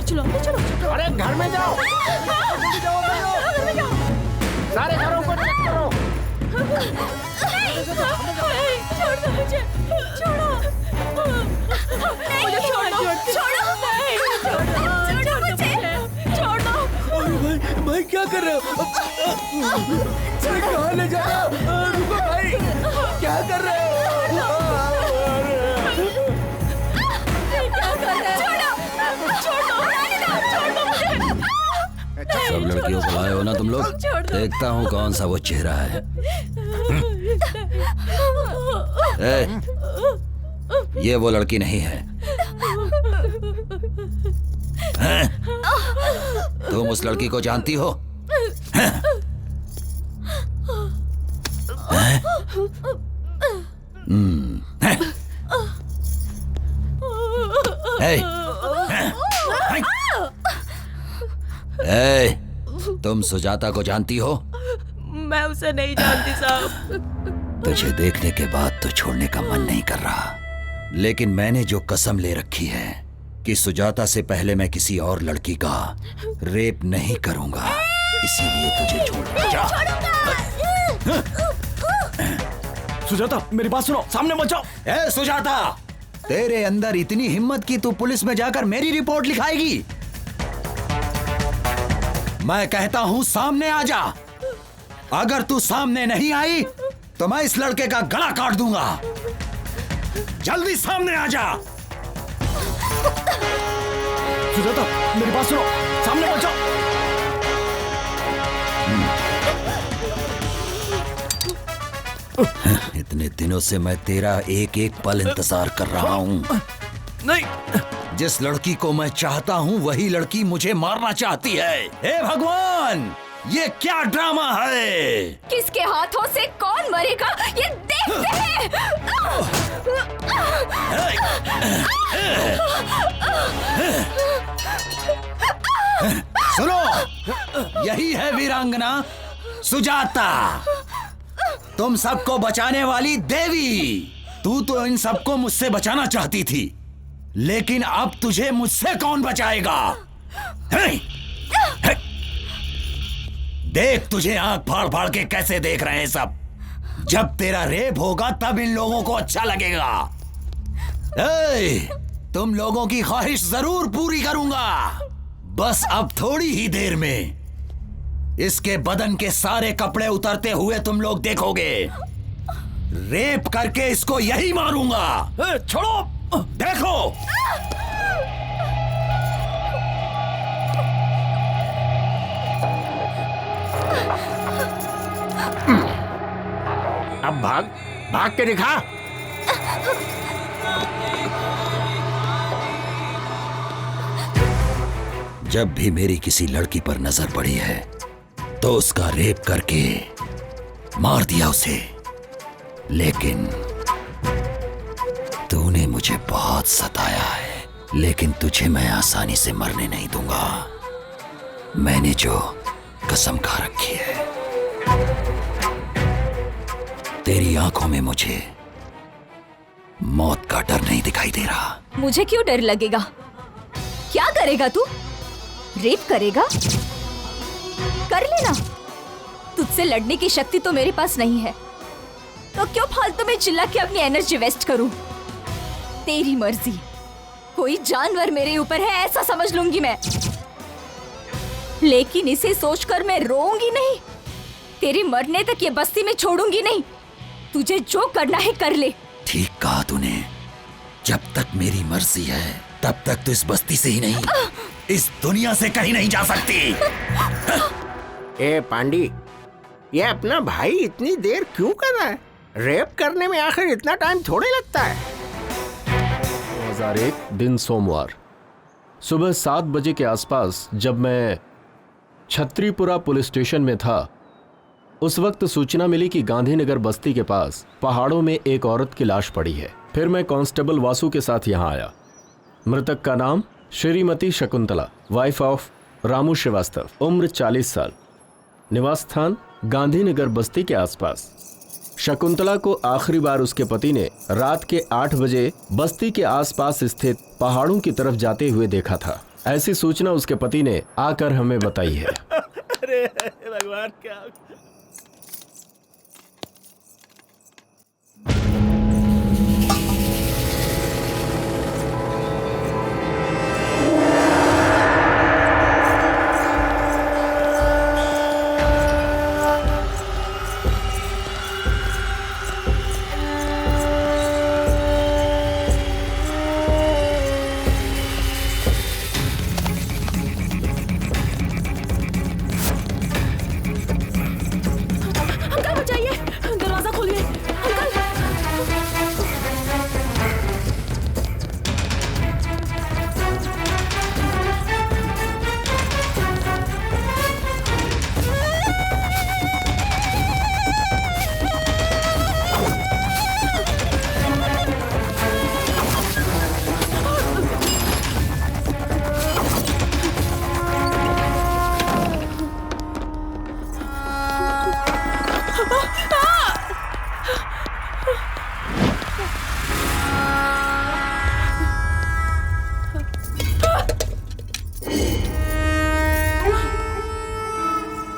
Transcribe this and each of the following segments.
चलो अंदर चलो। अरे घर में जाओ, जल्दी जाओ, घर में जाओ। सारे घरों को चेक करो। छोड़ दो मुझे, छोड़ो मुझे, छोड़ो छोड़ दो। भाई क्या कर रहे हो? कहाँ ले जा रहे हो? रुको भाई, क्या कर रहे हो? सब लड़कियों को लाए हो ना तुम लोग? देखता हूँ कौन सा वो चेहरा है। ये वो लड़की नहीं है। तुम उस लड़की को जानती हो? तुम सुजाता को जानती हो? मैं उसे नहीं जानती साहब। तुझे देखने के बाद तो छोड़ने का मन नहीं कर रहा, लेकिन मैंने जो कसम ले रखी है कि सुजाता से पहले मैं किसी और लड़की का रेप नहीं करूंगा, इसीलिए तुझे छोड़ जा। सुजाता मेरी बात सुनो, सामने मत जाओ। ए सुजाता, तेरे अंदर इतनी हिम्मत कि तू पुलिस में जाकर मेरी रिपोर्ट लिखाएगी? मैं कहता हूं सामने आ जा। अगर तू सामने नहीं आई तो मैं इस लड़के का गला काट दूंगा। जल्दी सामने आ जा। सुजाता मेरी बात सुनो, सामने मत जाओ। इतने दिनों से मैं तेरा एक एक पल इंतजार कर रहा हूं। नहीं, जिस लड़की को मैं चाहता हूं वही लड़की मुझे मारना चाहती है। हे भगवान, ये क्या ड्रामा है? किसके हाथों से कौन मरेगा ये देखते हैं। सुनो, यही है वीरांगना सुजाता, तुम सबको बचाने वाली देवी। तू तो इन सबको मुझसे बचाना चाहती थी, लेकिन अब तुझे मुझसे कौन बचाएगा? देख, तुझे आंख फाड़ फाड़ के कैसे देख रहे हैं सब। जब तेरा रेप होगा तब इन लोगों को अच्छा लगेगा। तुम लोगों की ख्वाहिश जरूर पूरी करूंगा। बस अब थोड़ी ही देर में इसके बदन के सारे कपड़े उतरते हुए तुम लोग देखोगे। रेप करके इसको यही मारूंगा। छोड़ो, देखो। अब भाग, भाग के दिखा। जब भी मेरी किसी लड़की पर नजर पड़ी है तो उसका रेप करके मार दिया उसे, लेकिन तूने मुझे बहुत सताया है। लेकिन तुझे मैं आसानी से मरने नहीं दूंगा। मैंने जो कसम खा रखी है। तेरी आंखों में मुझे मौत का डर नहीं दिखाई दे रहा। मुझे क्यों डर लगेगा? क्या करेगा तू? रेप करेगा? कर लेना। तुझसे लड़ने की शक्ति तो मेरे पास नहीं है, तो क्यों फालतू में चिल्ला के अपनी एनर्जी वेस्ट करूं? तेरी मर्जी। कोई जानवर मेरे ऊपर है ऐसा समझ लूंगी मैं, लेकिन इसे सोचकर मैं रोऊंगी नहीं। तेरे मरने तक ये बस्ती में छोड़ूंगी नहीं। तुझे जो करना है कर ले। ठीक कहा तूने। जब तक मेरी मर्जी है तब तक तो इस बस्ती से ही नहीं, इस दुनिया से कहीं नहीं जा सकती। ए पांडी, ये अपना भाई इतनी देर क्यों कर रहा है? रेप करने में आखिर इतना टाइम थोड़े लगता है। 2001 दिन सोमवार सुबह 7 बजे के आसपास जब मैं छत्रीपुरा पुलिस स्टेशन में था, उस वक्त सूचना मिली कि गांधीनगर बस्ती के पास पहाड़ों में एक औरत की लाश पड़ी है। फिर मैं कांस्टेबल वासु के साथ यहाँ आया। मृतक का नाम श्रीमती शकुंतला, वाइफ ऑफ रामू श्रीवास्तव, उम्र 40 साल, निवास स्थान गांधीनगर बस्ती के आसपास। शकुंतला को आखिरी बार उसके पति ने रात के 8 बजे बस्ती के आसपास स्थित पहाड़ों की तरफ जाते हुए देखा था। ऐसी सूचना उसके पति ने आकर हमें बताई है। अरे भगवान, क्या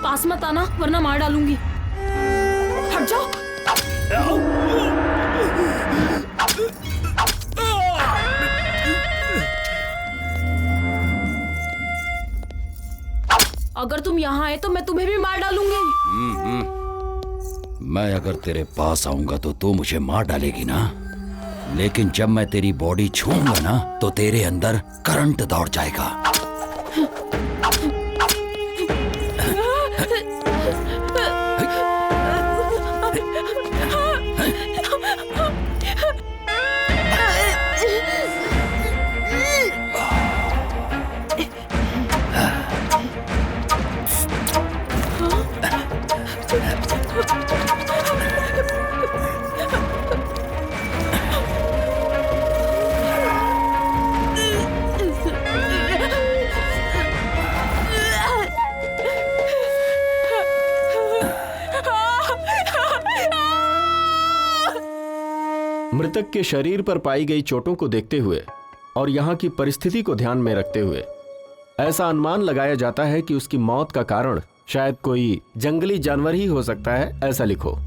पास मत आना वरना मार डालूंगी। हट जाओ। अगर तुम यहाँ आए तो मैं तुम्हें भी मार डालूंगी। मैं अगर तेरे पास आऊंगा तो तू मुझे मार डालेगी ना, लेकिन जब मैं तेरी बॉडी छूऊंगा ना तो तेरे अंदर करंट दौड़ जाएगा। मृतक के शरीर पर पाई गई चोटों को देखते हुए और यहाँ की परिस्थिति को ध्यान में रखते हुए ऐसा अनुमान लगाया जाता है कि उसकी मौत का कारण शायद कोई जंगली जानवर ही हो सकता है। ऐसा लिखो।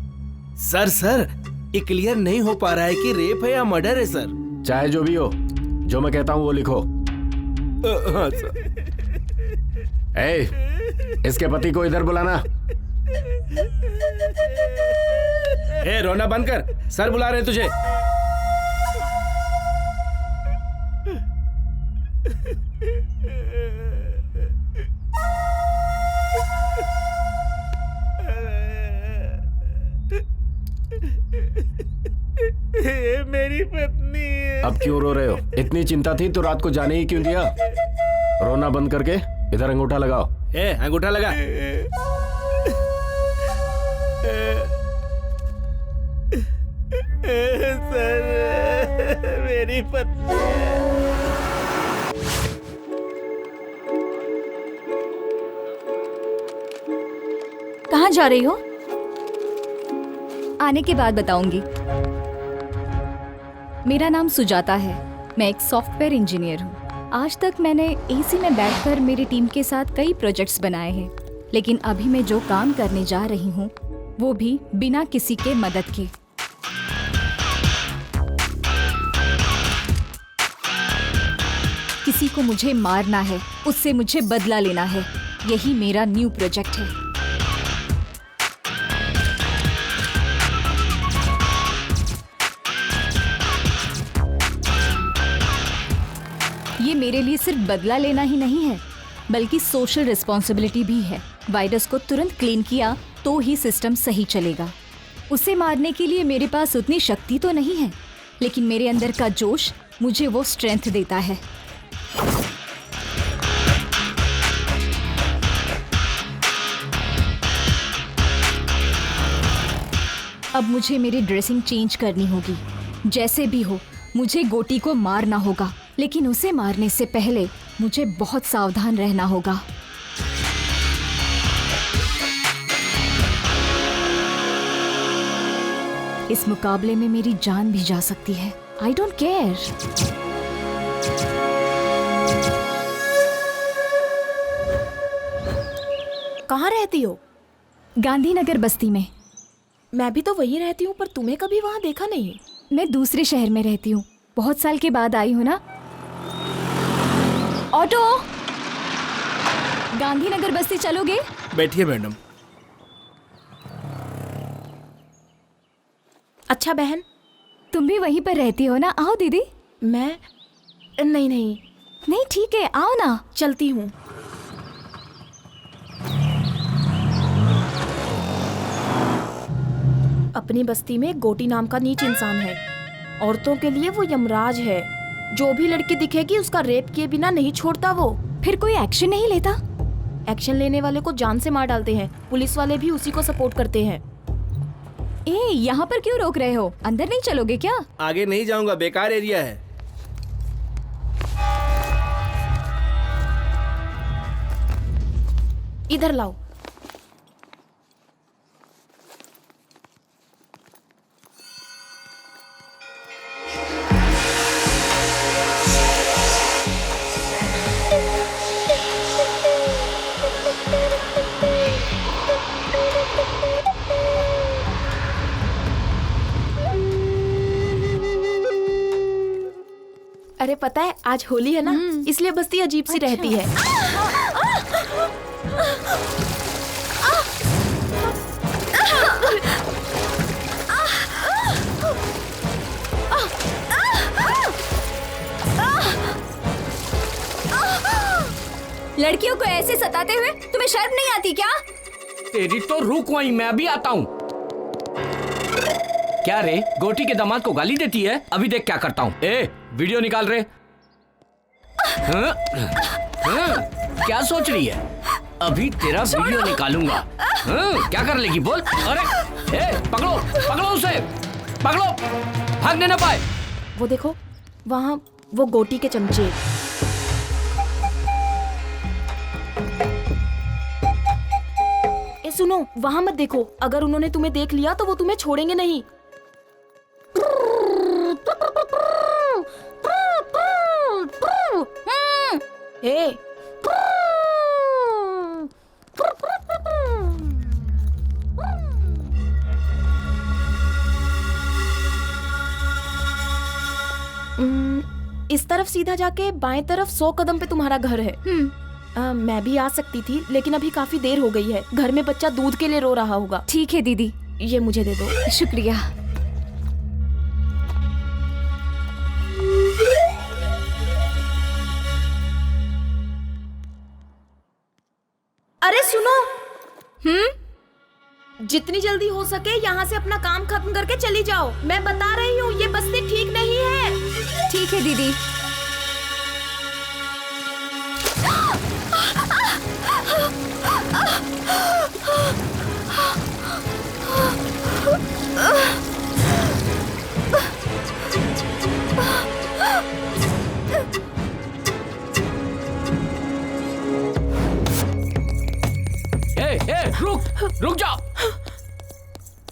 सर ये क्लियर नहीं हो पा रहा है कि रेप है या मर्डर है सर। चाहे जो भी हो, जो मैं कहता हूं वो लिखो। हाँ सर। इसके पति को इधर बुलाना। रोना बंद कर, सर बुला रहे हैं तुझे। मेरी पत्नी है। अब क्यों रो रहे हो? इतनी चिंता थी तो रात को जाने ही क्यों दिया? रोना बंद करके इधर अंगूठा लगाओ। अंगूठा लगा। सर, मेरी पत्नी है। कहाँ जा रही हो? आने के बाद बताऊंगी। मेरा नाम सुजाता है। मैं एक सॉफ्टवेयर इंजीनियर हूँ। आज तक मैंने एसी में बैठकर मेरी टीम के साथ कई प्रोजेक्ट्स बनाए हैं, लेकिन अभी मैं जो काम करने जा रही हूँ वो भी बिना किसी के मदद के। किसी को मुझे मारना है, उससे मुझे बदला लेना है। यही मेरा न्यू प्रोजेक्ट है। ये मेरे लिए सिर्फ बदला लेना ही नहीं है, बल्कि सोशल रिस्पॉन्सिबिलिटी भी है। वायरस को तुरंत क्लीन किया तो ही सिस्टम सही चलेगा। उसे मारने के लिए मेरे पास उतनी शक्ति तो नहीं है, लेकिन मेरे अंदर का जोश मुझे वो स्ट्रेंथ देता है। अब मुझे मेरी ड्रेसिंग चेंज करनी होगी। जैसे भी हो, मुझे गोटी को मारना होगा, लेकिन उसे मारने से पहले मुझे बहुत सावधान रहना होगा। इस मुकाबले में मेरी जान भी जा सकती है। I don't care. कहाँ रहती हो? गांधीनगर बस्ती में। मैं भी तो वहीं रहती हूँ, पर तुम्हें कभी वहाँ देखा नहीं। मैं दूसरे शहर में रहती हूँ, बहुत साल के बाद आई हूँ ना। ऑटो, गांधीनगर बस्ती चलोगे? बैठिए मैडम। अच्छा बहन, तुम भी वहीं पर रहती हो ना? आओ दीदी। मैं नहीं नहीं नहीं ठीक है, आओ ना। चलती हूँ। अपनी बस्ती में गोटी नाम का नीच इंसान है। औरतों के लिए वो यमराज है। जो भी लड़की दिखेगी उसका रेप किए बिना नहीं छोड़ता वो। फिर कोई एक्शन नहीं लेता? एक्शन लेने वाले को जान से मार डालते हैं। पुलिस वाले भी उसी को सपोर्ट करते हैं। यहाँ पर क्यों रोक रहे हो? अंदर नहीं चलोगे क्या? आगे नहीं जाऊंगा, बेकार एरिया है। इधर लाओ। अरे पता है आज होली है ना, इसलिए बस्ती अजीब सी रहती है। लड़कियों को ऐसे सताते हुए तुम्हें शर्म नहीं आती क्या? तेरी तो रुक वहीं, मैं अभी आता हूँ। क्या रे, गोटी के दामाद को गाली देती है? अभी देख क्या करता हूँ। ए, वीडियो निकाल रे। हाँ? हाँ? क्या सोच रही है? अभी तेरा वीडियो निकालूंगा। हाँ? क्या कर लेगी बोल? अरे, ए, पकड़ो, पकड़ो उसे, पकड़ो, भागने ना पाए। वो देखो वहाँ वो गोटी के चमचे। ए सुनो, वहाँ मत देखो। अगर उन्होंने तुम्हें देख लिया तो वो तुम्हें छोड़ेंगे नहीं। ए, इस तरफ सीधा जाके बाएं तरफ 100 कदम पे तुम्हारा घर है। मैं भी आ सकती थी, लेकिन अभी काफी देर हो गई है। घर में बच्चा दूध के लिए रो रहा होगा। ठीक है दीदी। ये मुझे दे दो। शुक्रिया। अरे सुनो, जितनी जल्दी हो सके यहाँ से अपना काम खत्म करके चली जाओ। मैं बता रही हूँ ये बस्ती ठीक नहीं है। ठीक है दीदी। रुक जाओ।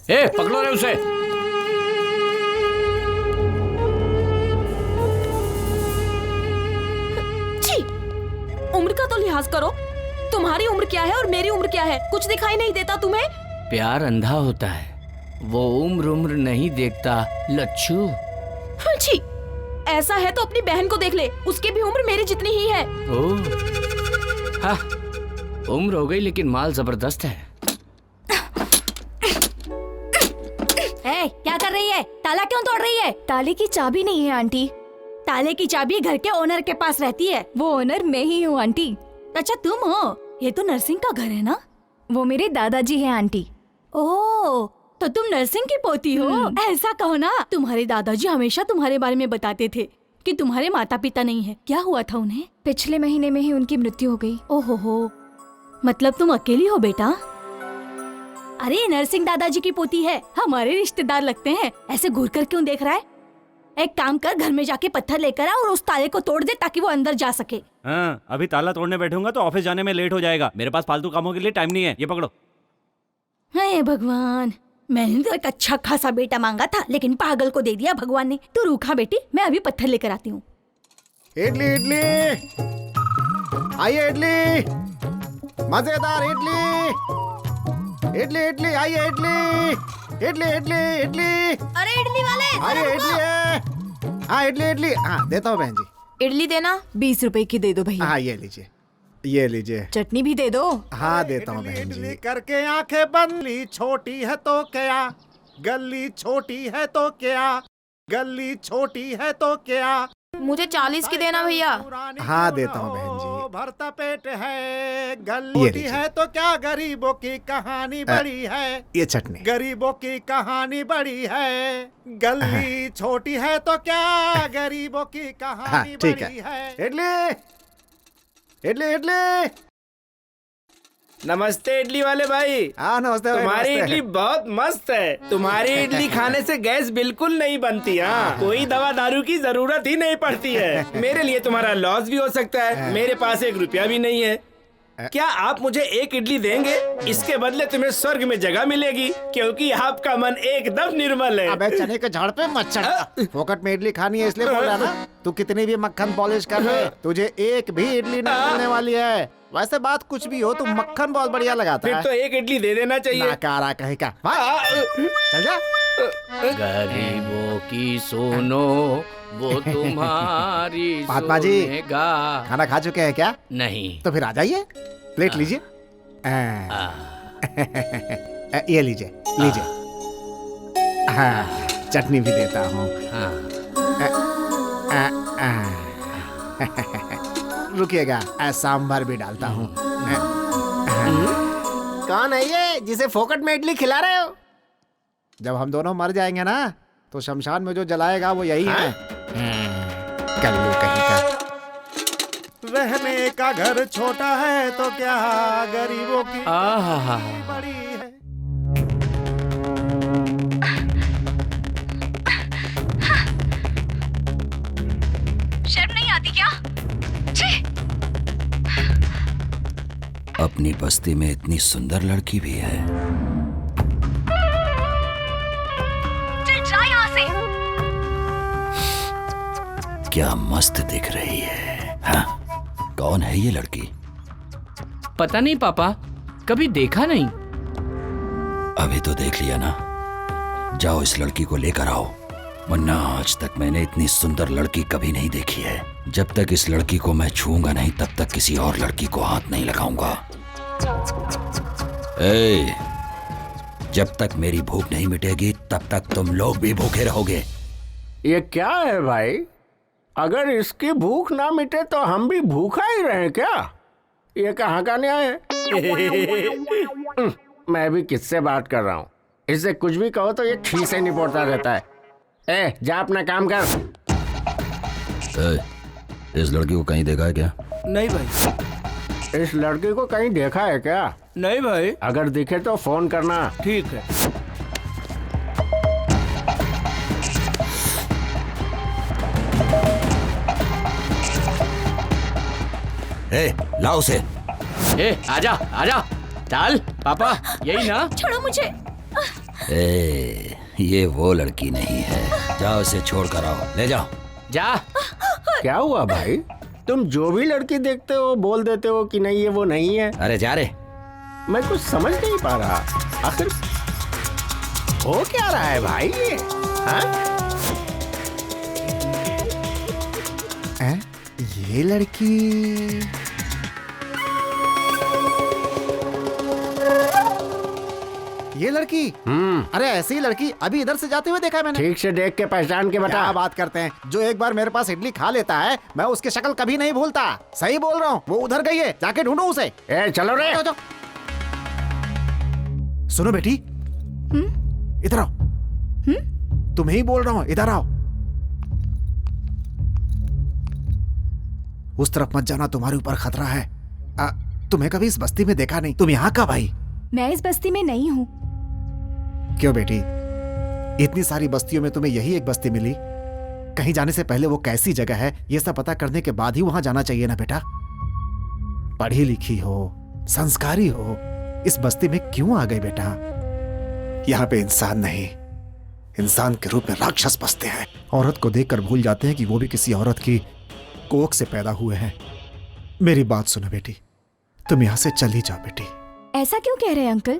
ए, पकड़ो रे उसे। छी, उम्र का तो लिहाज करो। तुम्हारी उम्र क्या है और मेरी उम्र क्या है? कुछ दिखाई नहीं देता तुम्हें? प्यार अंधा होता है, वो उम्र नहीं देखता लच्छू। छी, ऐसा है तो अपनी बहन को देख ले, उसकी भी उम्र मेरी जितनी ही है। ओह, हाँ, उम्र हो गई लेकिन माल जबरदस्त है। क्या कर रही है? ताला क्यों तोड़ रही है? ताले की चाबी नहीं है आंटी। ताले की चाबी घर के ओनर के पास रहती है। वो ओनर मैं ही हूँ आंटी। अच्छा तुम हो? ये तो नरसिंह का घर है ना? वो मेरे दादाजी हैं आंटी। ओह, तो तुम नरसिंह की पोती हो? ऐसा कहो ना। तुम्हारे दादाजी हमेशा तुम्हारे बारे में बताते थे कि तुम्हारे माता पिता नहीं है। क्या हुआ था उन्हें? पिछले महीने में ही उनकी मृत्यु हो गई। ओहो हो, मतलब तुम अकेली हो बेटा? अरे नरसिंह दादाजी की पोती है, हमारे रिश्तेदार लगते हैं। ऐसे घूर कर क्यों देख रहा है? एक काम कर, घर में जाके पत्थर लेकर आ और उस ताले को तोड़ दे ताकि वो अंदर जा सके। हाँ, अभी ताला तोड़ने बैठूंगा तो ऑफिस जाने में लेट हो जाएगा। मेरे पास फालतू कामों के लिए टाइम नहीं है। ये पकड़ो। हे भगवान, मैंने तो एक अच्छा खासा बेटा मांगा था, लेकिन पागल को दे दिया भगवान ने। तू रूखा बेटी, मैं अभी पत्थर लेकर आती हूँ। इडली इडली, आइए इडली। मजेदार इडली, इडली इडली, आइए इडली, इडली इडली इडली। अरे इडली वाले, अरे इडली है। हाँ इडली इडली, हाँ देता हूँ बहन जी। इडली देना। 20 रुपए की दे दो भैया। हाँ ये लीजिए, ये लीजिए। चटनी भी दे दो। हाँ देता हूँ बहन जी। करके आंखें बंद, छोटी है तो क्या, गली छोटी है तो क्या, गली छोटी है तो क्या। मुझे 40 की देना भैया। हाँ देता हूँ बहन जी। भरता पेट है, गली छोटी है तो क्या, गरीबों की कहानी बड़ी है। ये चटनी। गरीबों की कहानी बड़ी है, गली छोटी है तो क्या, गरीबों की कहानी ठीक बड़ी है। इडली इडली इडली। नमस्ते इडली वाले भाई। हाँ नमस्ते भाई, तुम्हारी नमस्ते। इडली बहुत मस्त है। तुम्हारी इडली खाने से गैस बिल्कुल नहीं बनती। हाँ, कोई दवा दारू की जरूरत ही नहीं पड़ती है। मेरे लिए तुम्हारा लॉस भी हो सकता है। मेरे पास 1 रुपया भी नहीं है। क्या आप मुझे 1 इडली देंगे? इसके बदले तुम्हें स्वर्ग में जगह मिलेगी, क्योंकि आपका मन एकदम निर्मल है। अबे चने के झाड़ पे मत चढ़। फोकट में इडली खानी है इसलिए बोल रहा ना। तू कितनी भी मक्खन पॉलिश कर ले, तुझे एक भी इडली नहीं मिलने वाली है। वैसे बात कुछ भी हो, तू मक्खन बहुत बढ़िया लगाता फिर है। तो 1 इडली दे देना चाहिए। नाकारा कहीं का। चल जा। गरीबों की सुनो, वो तुम्हारी महात्मा जी, सुनेगा। खाना खा चुके हैं क्या? नहीं। तो फिर आ जाइए, प्लेट लीजिए। ये लीजिए लीजिए। हाँ चटनी भी देता हूँ। रुकिएगा, सांभर भी डालता हूँ। कौन है ये जिसे फोकट में इडली खिला रहे हो? जब हम दोनों मर जाएंगे ना, तो शमशान में जो जलाएगा वो यही है। कल्लू कहीं का। रहने का घर छोटा है तो क्या, गरीबों की बड़ी है। शर्म नहीं आती क्या? अपनी बस्ती में इतनी सुंदर लड़की भी है। चल जा यहाँ से। क्या मस्त दिख रही है। हाँ? कौन है ये लड़की? पता नहीं पापा, कभी देखा नहीं। अभी तो देख लिया ना। जाओ इस लड़की को लेकर आओ, वरना आज तक मैंने इतनी सुंदर लड़की कभी नहीं देखी है। जब तक इस लड़की को मैं छूऊंगा नहीं, तब तक किसी और लड़की को हाथ नहीं लगाऊंगा। ए, जब तक मेरी भूख नहीं मिटेगी, तब तक तुम लोग भी भूखे रहोगे। ये क्या है भाई? अगर इसकी भूख ना मिटे तो हम भी भूखा ही रहे क्या? ये कहाँ का न्याय है? मैं भी किससे बात कर रहा हूँ? इससे कुछ भी कहो तो ये ठीक से निपोड़ता रहता है। ए, जा अपना काम कर। इस लड़की को कहीं देखा है क्या? नहीं भाई। इस लड़की को कहीं देखा है क्या? नहीं भाई। अगर दिखे तो फोन करना। ठीक है। ए, लाओ उसे। ए, आजा आजा। डाल पापा, यही ना? छोड़ो मुझे। ए, ये वो लड़की नहीं है। जाओ उसे छोड़ कर आओ, ले जाओ। जा। क्या हुआ भाई? तुम जो भी लड़की देखते हो बोल देते हो कि नहीं ये वो नहीं है। अरे जा रे। मैं कुछ समझ नहीं पा रहा, आखिर हो क्या रहा है भाई ये? हाँ? ये लड़की ये लड़की अरे ऐसी ही लड़की अभी इधर से जाते हुए देखा है मैंने। ठीक से देख के पहचान के बता। क्या बात करते हैं? जो एक बार मेरे पास इडली खा लेता है, मैं उसकी शक्ल कभी नहीं भूलता। सही बोल रहा हूँ, वो उधर गई है, जाके ढूंढो उसे। ए चलो रे। जाओ, जाओ। सुनो बेटी, इधर आओ। तुम्हें ही बोल रहा हूँ, इधर आओ। उस तरफ मत जाना, तुम्हारे ऊपर खतरा है। तुम्हें कभी इस बस्ती में देखा नहीं। तुम यहाँ कब आई? मैं इस बस्ती में नहीं हूँ। क्यों बेटी, इतनी सारी बस्तियों में तुम्हें यही एक बस्ती मिली? कहीं जाने से पहले वो कैसी जगह है ये सब पता करने के बाद ही वहां जाना चाहिए ना बेटा। पढ़ी लिखी हो, संस्कारी हो, इस बस्ती में क्यों आ गई बेटा? यहाँ पे इंसान नहीं, इंसान के रूप में राक्षस बसते हैं। औरत को देखकर भूल जाते हैं कि वो भी किसी औरत की कोख से पैदा हुए हैं। मेरी बात सुनो बेटी, तुम यहां से चली जाओ बेटी। ऐसा क्यों कह रहे हैं अंकल?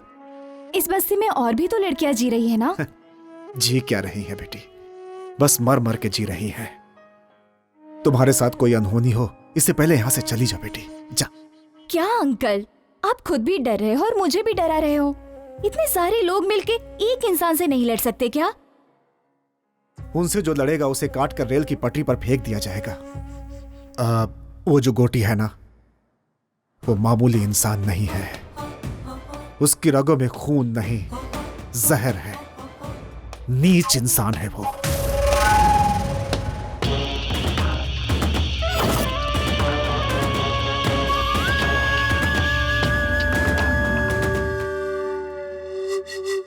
इस बस्ती में और भी तो लड़कियां जी रही है ना? जी क्या रही है बेटी, बस मर मर के जी रही है। तुम्हारे साथ कोई अनहोनी हो इससे पहले यहां से चली जाओ बेटी, जा। क्या अंकल, आप खुद भी डर रहे हो और मुझे भी डरा रहे हो। इतने सारे लोग मिलके एक इंसान से नहीं लड़ सकते क्या? उनसे जो लड़ेगा उसे काट कर रेल की पटरी पर फेंक दिया जाएगा। वो जो गोटी है ना, वो मामूली इंसान नहीं है। उसकी रगों में खून नहीं, जहर है। नीच इंसान है वो।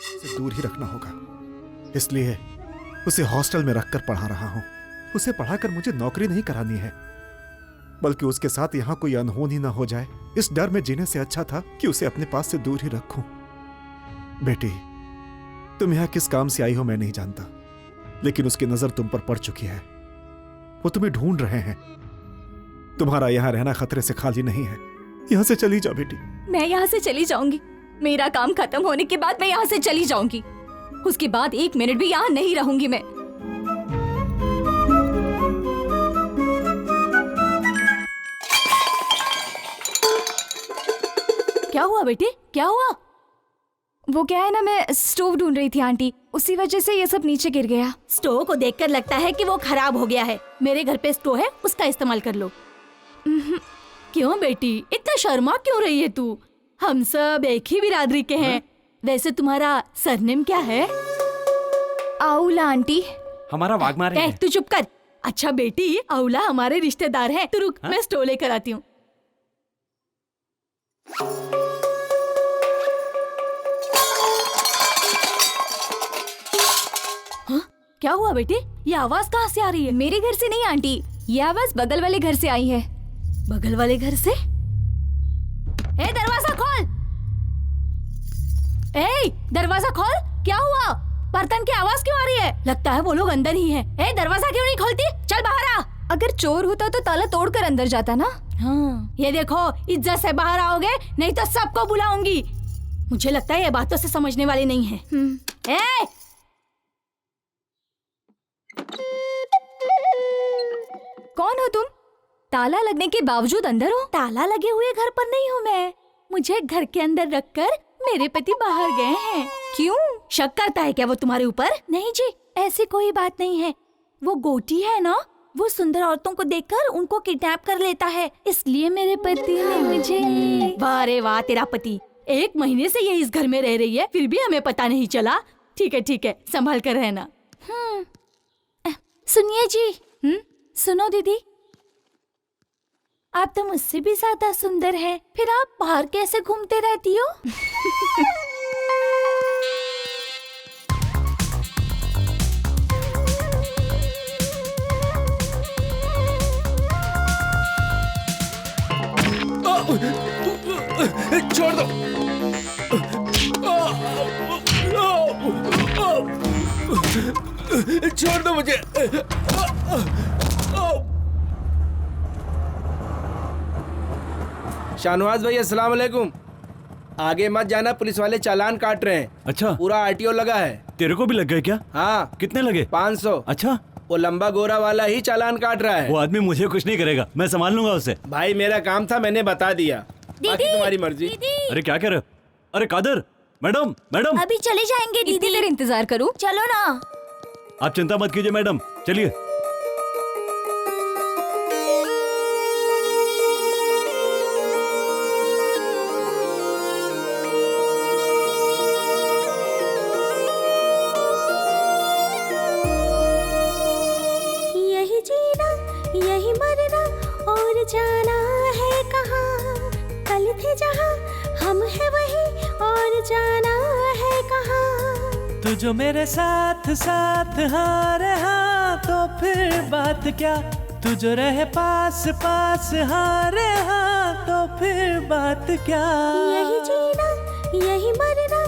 उसे दूर ही रखना होगा, इसलिए उसे हॉस्टल में रखकर पढ़ा रहा हूं। उसे पढ़ाकर मुझे नौकरी नहीं करानी है, बल्कि उसके साथ यहां कोई अनहोनी ना हो जाए, इस डर में जीने से अच्छा था कि उसे अपने पास से दूर ही रखूं। बेटी, तुम यहां किस काम से आई हो मैं नहीं जानता, लेकिन उसकी नजर तुम पर पड़ चुकी है। वो तुम्हें ढूंढ रहे हैं। तुम्हारा यहां रहना खतरे से खाली नहीं है। यहां से चली जाओ बेटी। मैं यहाँ से चली जाऊंगी। मेरा काम खत्म होने के बाद मैं यहाँ से चली जाऊंगी। उसके बाद 1 मिनट भी यहाँ नहीं रहूंगी मैं। क्या हुआ बेटी, क्या हुआ? वो क्या है ना, मैं स्टोव ढूंढ रही थी आंटी, उसी वजह से ये सब नीचे गिर गया। स्टोव को देखकर लगता है कि वो खराब हो गया है। मेरे घर पे स्टोव है, उसका इस्तेमाल कर लो। क्यों बेटी, इतना शर्मा क्यों रही है तू? हम सब एक ही बिरादरी के हैं। वैसे तुम्हारा सरनेम क्या है? आउला आंटी। हमारा वाघमारे है। तू चुप कर। अच्छा बेटी, आउला हमारे रिश्तेदार हैं। तू रुक, मैं स्टोव लेकर आती हूँ। क्या हुआ बेटी, ये आवाज कहाँ से आ रही है? मेरे घर से नहीं आंटी, ये आवाज बगल वाले घर से आई है। बगल वाले घर से? ए दरवाजा खोल! ए दरवाजा खोल! क्या हुआ? बर्तन की आवाज क्यों आ रही है? लगता है वो लोग अंदर ही हैं। ए दरवाजा क्यों नहीं खोलती? चल बाहर आ। अगर चोर होता तो ताला तोड़कर अंदर जाता ना। हाँ, ये देखो, इज्जत से बाहर आओगे नहीं तो सबको बुलाऊंगी। मुझे लगता है ये बातों से समझने वाली नहीं है। ए कौन हो तुम? ताला लगने के बावजूद अंदर हो? ताला लगे हुए घर पर नहीं हूँ मैं। मुझे घर के अंदर रखकर मेरे पति बाहर गए हैं। क्यों? शक करता है क्या वो तुम्हारे ऊपर? नहीं जी, ऐसी कोई बात नहीं है। वो गोटी है ना, वो सुंदर औरतों को देखकर उनको किडनैप कर लेता है, इसलिए मेरे पति ने मुझे। वाह रे वाह, तेरा पति 1 महीने से ये इस घर में रह रही है, फिर भी हमें पता नहीं चला। ठीक है, संभाल कर रहना। सुनिए जी। सुनो दीदी, आप तो मुझसे भी ज्यादा सुंदर हैं, फिर आप बाहर कैसे घूमते रहती हो? छोड़ दो। छोड़ दो मुझे। शाहनवाज भाई, अस्सलाम वालेकुम। आगे मत जाना, पुलिस वाले चालान काट रहे हैं। अच्छा, पूरा आरटीओ लगा है। तेरे को भी लग गए क्या? हाँ। कितने लगे? 500। अच्छा, वो लंबा गोरा वाला ही चालान काट रहा है। वो आदमी मुझे कुछ नहीं करेगा, मैं संभाल लूंगा उसे। भाई मेरा काम था, मैंने बता दिया, बाकी तुम्हारी मर्जी। अरे क्या कह रहे हो? अरे कादर, मैडम मैडम, अभी चले जाएंगे दीदी। इतनी देर इंतजार करूं? चलो ना। आप चिंता मत कीजिए मैडम, चलिए। यही जीना, यही मरना और जाना है कहाँ। कल थे जहाँ, हम है वही और जाना है कहाँ। तू जो मेरे साथ साथ हाँ रहा तो फिर बात क्या। तू जो रहे पास पास हाँ रहा तो फिर बात क्या। यही जीना, यही मरना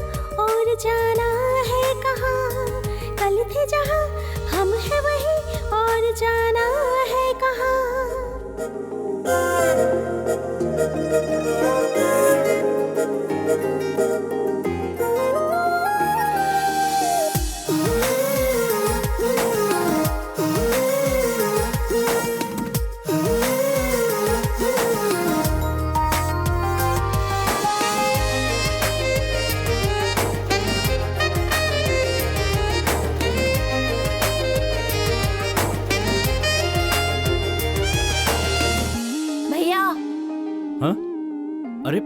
और जाना है कहाँ। कल थे जहाँ, हम है वही और जाना है कहाँ। हाँ? अरे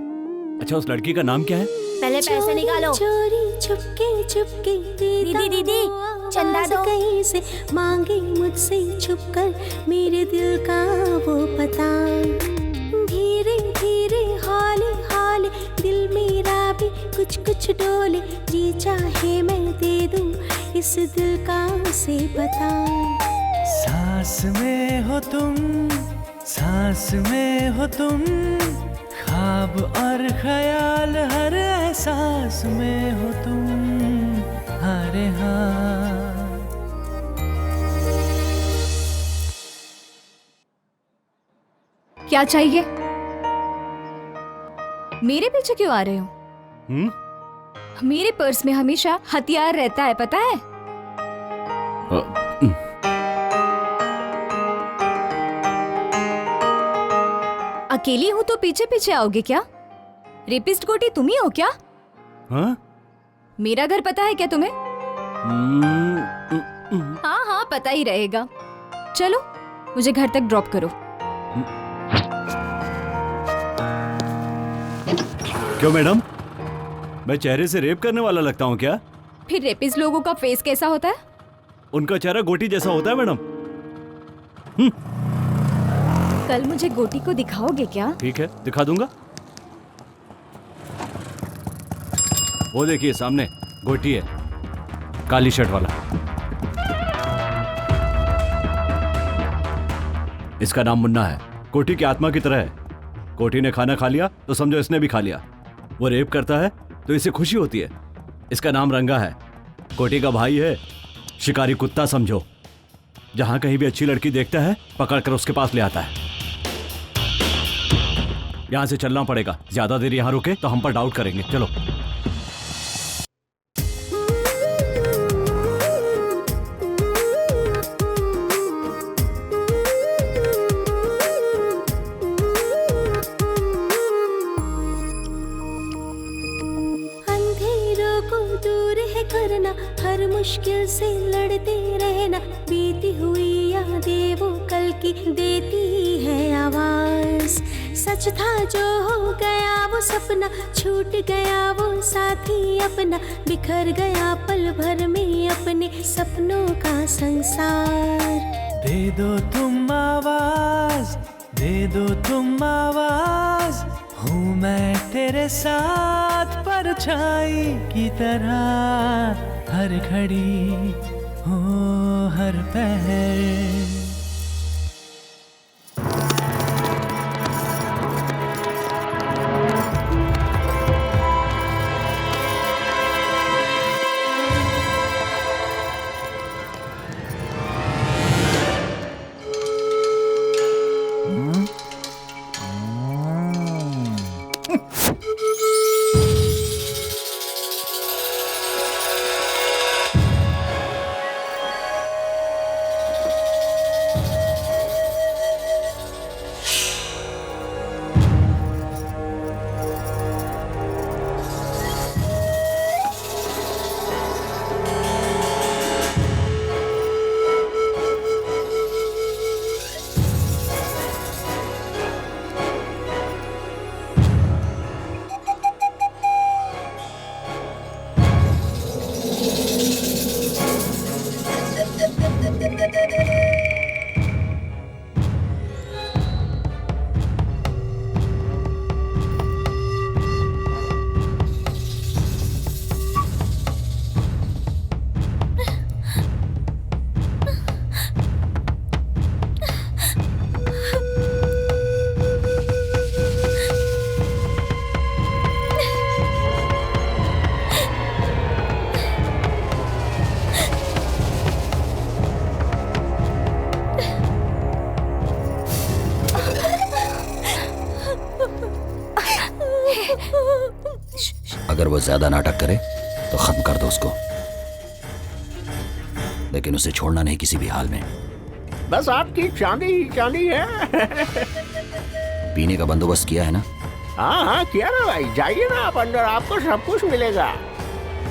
अच्छा, उस लड़की का नाम क्या है? पहले पैसे निकालो। चोरी चुपके चुपके दीदी दीदी चंदा दो। कहीं से मांगे मुझसे छुपकर मेरे दिल का वो पता। धीरे धीरे हौले हौले दिल मेरा भी कुछ कुछ डोले। जी चाहे मैं दे दूं इस दिल का से पता। सांस में हो तुम, सांस में हो तुम, ख्वाब और ख्याल हर एहसास में हो तुम। अरे हाँ। क्या चाहिए? मेरे पीछे क्यों आ रहे हो? मेरे पर्स में हमेशा हथियार रहता है, पता है? अकेली हूं तो पीछे पीछे आओगे क्या? रेपिस्ट गोटी तुम ही हो क्या? हाँ? मेरा घर पता है क्या तुम्हें? हाँ हाँ पता ही रहेगा। चलो मुझे घर तक ड्रॉप करो। क्यों मैडम, मैं चेहरे से रेप करने वाला लगता हूँ क्या? फिर रेपिस्ट लोगों का फेस कैसा होता है? उनका चेहरा गोटी जैसा होता है मैडम। कल मुझे गोटी को दिखाओगे क्या? ठीक है, दिखा दूंगा। वो देखिए सामने गोटी है, काली शर्ट वाला। इसका नाम मुन्ना है, कोटी की आत्मा की तरह है। कोटी ने खाना खा लिया तो समझो इसने भी खा लिया। वो रेप करता है तो इसे खुशी होती है। इसका नाम रंगा है, कोटी का भाई है, शिकारी कुत्ता समझो। जहां कहीं भी अच्छी लड़की देखता है पकड़कर उसके पास ले आता है। यहां से चलना पड़ेगा, ज्यादा देर यहां रुके तो हम पर डाउट करेंगे। चलो। करना हर मुश्किल से लड़ते रहना। बीती हुई यादें वो कल की देती है आवाज। सच था जो हो गया वो सपना, छूट गया वो साथी अपना। बिखर गया पल भर में अपने सपनों का संसार। दे दो तुम आवाज, दे दो तुम आवाज, हूँ मैं तेरे साथ परछाई की तरह। हर घड़ी हो हर पहर। अगर वो ज्यादा नाटक करे तो खत्म कर दो उसको, लेकिन उसे छोड़ना नहीं किसी भी हाल में। बस आपकी चांदी ही चांदी है। पीने का बंदोबस्त किया है ना? हाँ हाँ किया ना भाई, जाइए ना आप अंदर, आपको सब कुछ मिलेगा।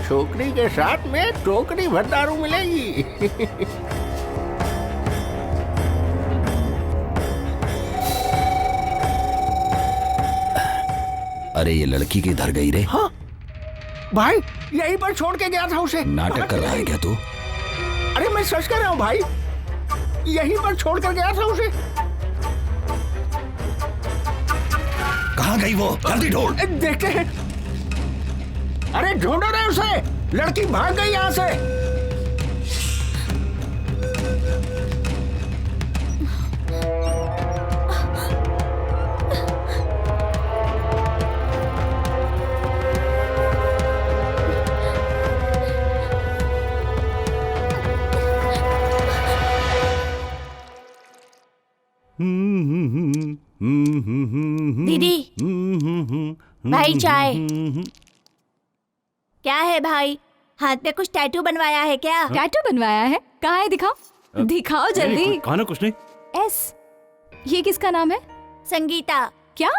छोकरी के साथ में टोकरी भर दारू मिलेगी। अरे ये लड़की किधर गई रे? हाँ भाई, यहीं पर छोड़ के गया था उसे। नाटक कर रहा है क्या तू? अरे मैं सच कर रहा हूँ भाई, यहीं पर छोड़ कर गया था उसे। कहाँ गई वो? जल्दी ढूंढ। देखते हैं। अरे ढूंढो रे उसे, लड़की भाग गई यहाँ से। दीदी, भाई चाय। क्या है भाई, हाथ पे कुछ टैटू बनवाया है क्या? टैटू बनवाया है? कहाँ है, दिखाओ दिखाओ जल्दी। कहा ना कुछ नहीं। एस, ये किसका नाम है? संगीता। क्या?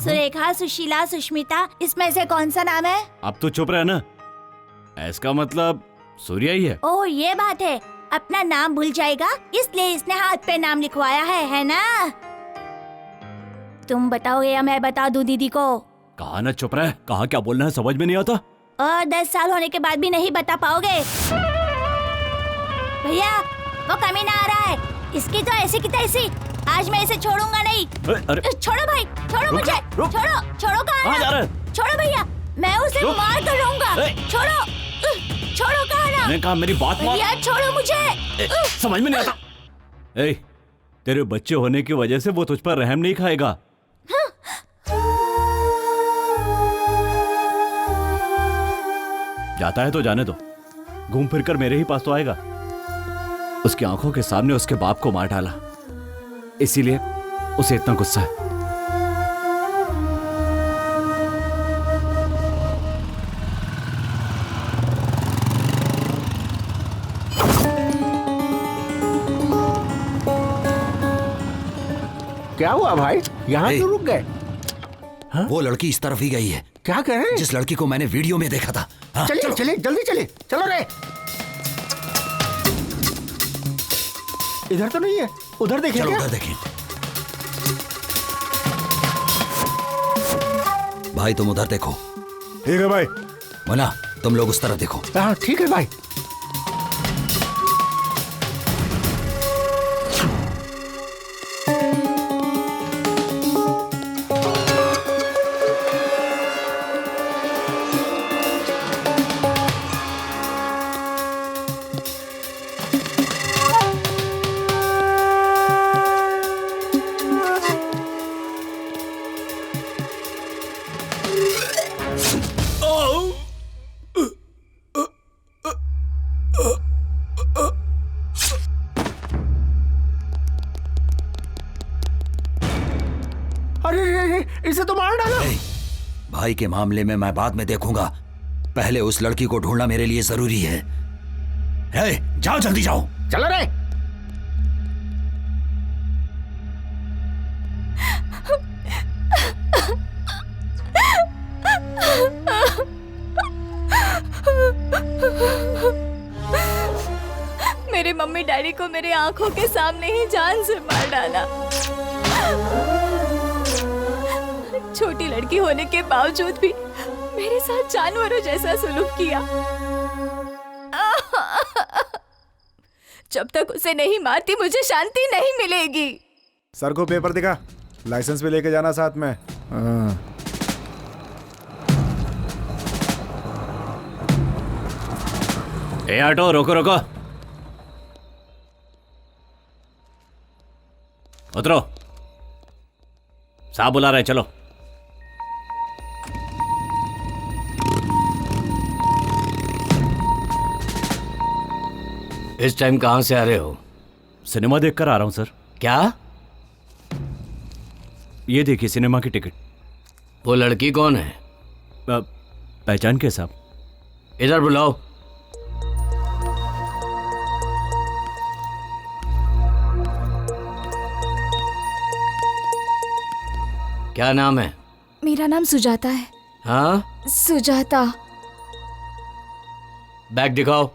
सुरेखा, सुशीला, सुष्मिता, इसमें से कौन सा नाम है? अब तो चुप रहे ना, इसका मतलब सूर्या ही है। ओह ये बात है, अपना नाम भूल जाएगा इसलिए इसने हाथ पे नाम लिखवाया है ना? तुम बताओगे या मैं बता दूं दीदी को? कहा ना चुप रहे, कहा क्या बोलना है समझ में नहीं आता। और 10 साल होने के बाद भी नहीं बता पाओगे? भैया वो कमीना आ रहा है, इसकी तो ऐसी की तैसी, आज मैं इसे छोड़ूंगा नहीं। अरे छोड़ो भाई, छोड़ो रुक, मुझे, रुक। छोड़ो छोड़ो। कहाँ जा रहे हैं? छोड़ो भैया, मैं उसे रुक। मार कर रहूंगा। छोड़ो छोड़ो, कहा ना? मैंने कहा मेरी बात मान। भैया छोड़ो मुझे। समझ में नहीं आता। ए, तेरे बच्चे होने की वजह से वो तुझ पर रहम नहीं खाएगा। जाता है तो जाने दो, घूम फिर कर मेरे ही पास तो आएगा। उसकी आंखों के सामने उसके बाप को मार डाला, इसीलिए उसे इतना गुस्सा है। क्या हुआ भाई, यहाँ क्यों रुक गए? वो लड़की इस तरफ ही गई है। क्या कह रहे हैं? जिस लड़की को मैंने वीडियो में देखा था। हाँ, चलिए चलो। चलिए जल्दी चलिए, चलो रे। इधर तो नहीं है, उधर देखिए। चलो क्या? उधर देखें। भाई तुम उधर देखो। ठीक है भाई। मुन्ना तुम लोग उस तरफ देखो। हाँ ठीक है भाई। इसे तो मार डाला। भाई के मामले में मैं बाद में देखूंगा, पहले उस लड़की को ढूंढना मेरे लिए जरूरी है। जाओ जल्दी जाओ। चलो रे। मेरे मम्मी डैडी को मेरे आंखों के सामने ही जान से मार डाला। छोटी लड़की होने के बावजूद भी मेरे साथ जानवरों जैसा सलूक किया। जब तक उसे नहीं मारती मुझे शांति नहीं मिलेगी। सर को पेपर दिखा, लाइसेंस भी लेके जाना साथ में। ए ऑटो रोको रोको, उतरो, साहब बुला रहे, चलो। इस टाइम कहाँ से आ रहे हो? सिनेमा देखकर आ रहा हूं सर। क्या? ये देखिए सिनेमा की टिकट। वो लड़की कौन है? पहचान के साहब? इधर बुलाओ। क्या नाम है? मेरा नाम सुजाता है। हाँ, सुजाता। बैग दिखाओ।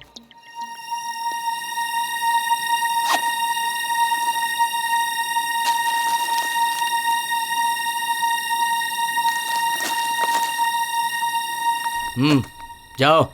जाओ।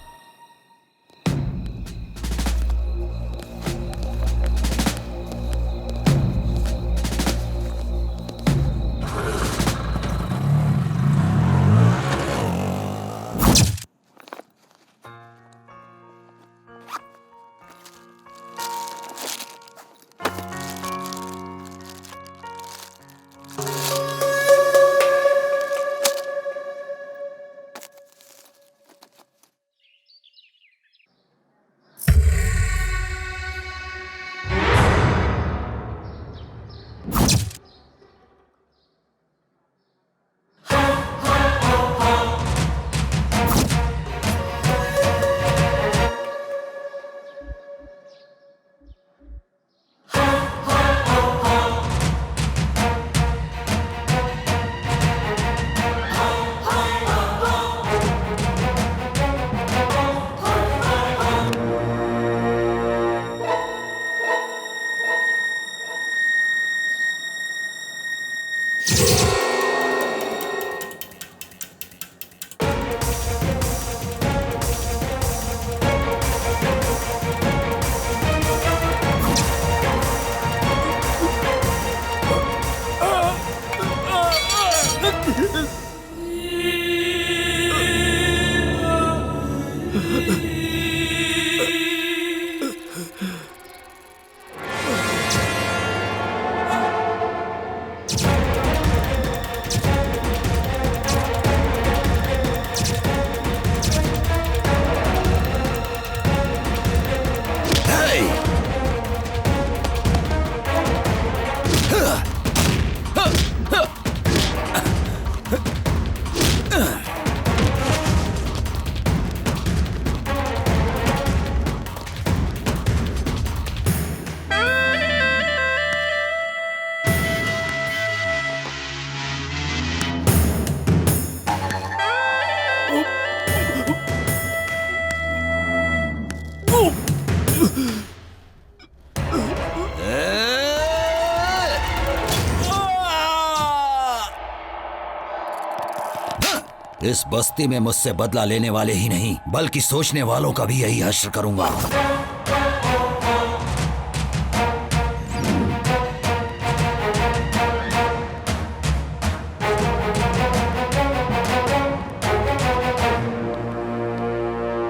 इस बस्ती में मुझसे बदला लेने वाले ही नहीं बल्कि सोचने वालों का भी यही हश्र करूंगा।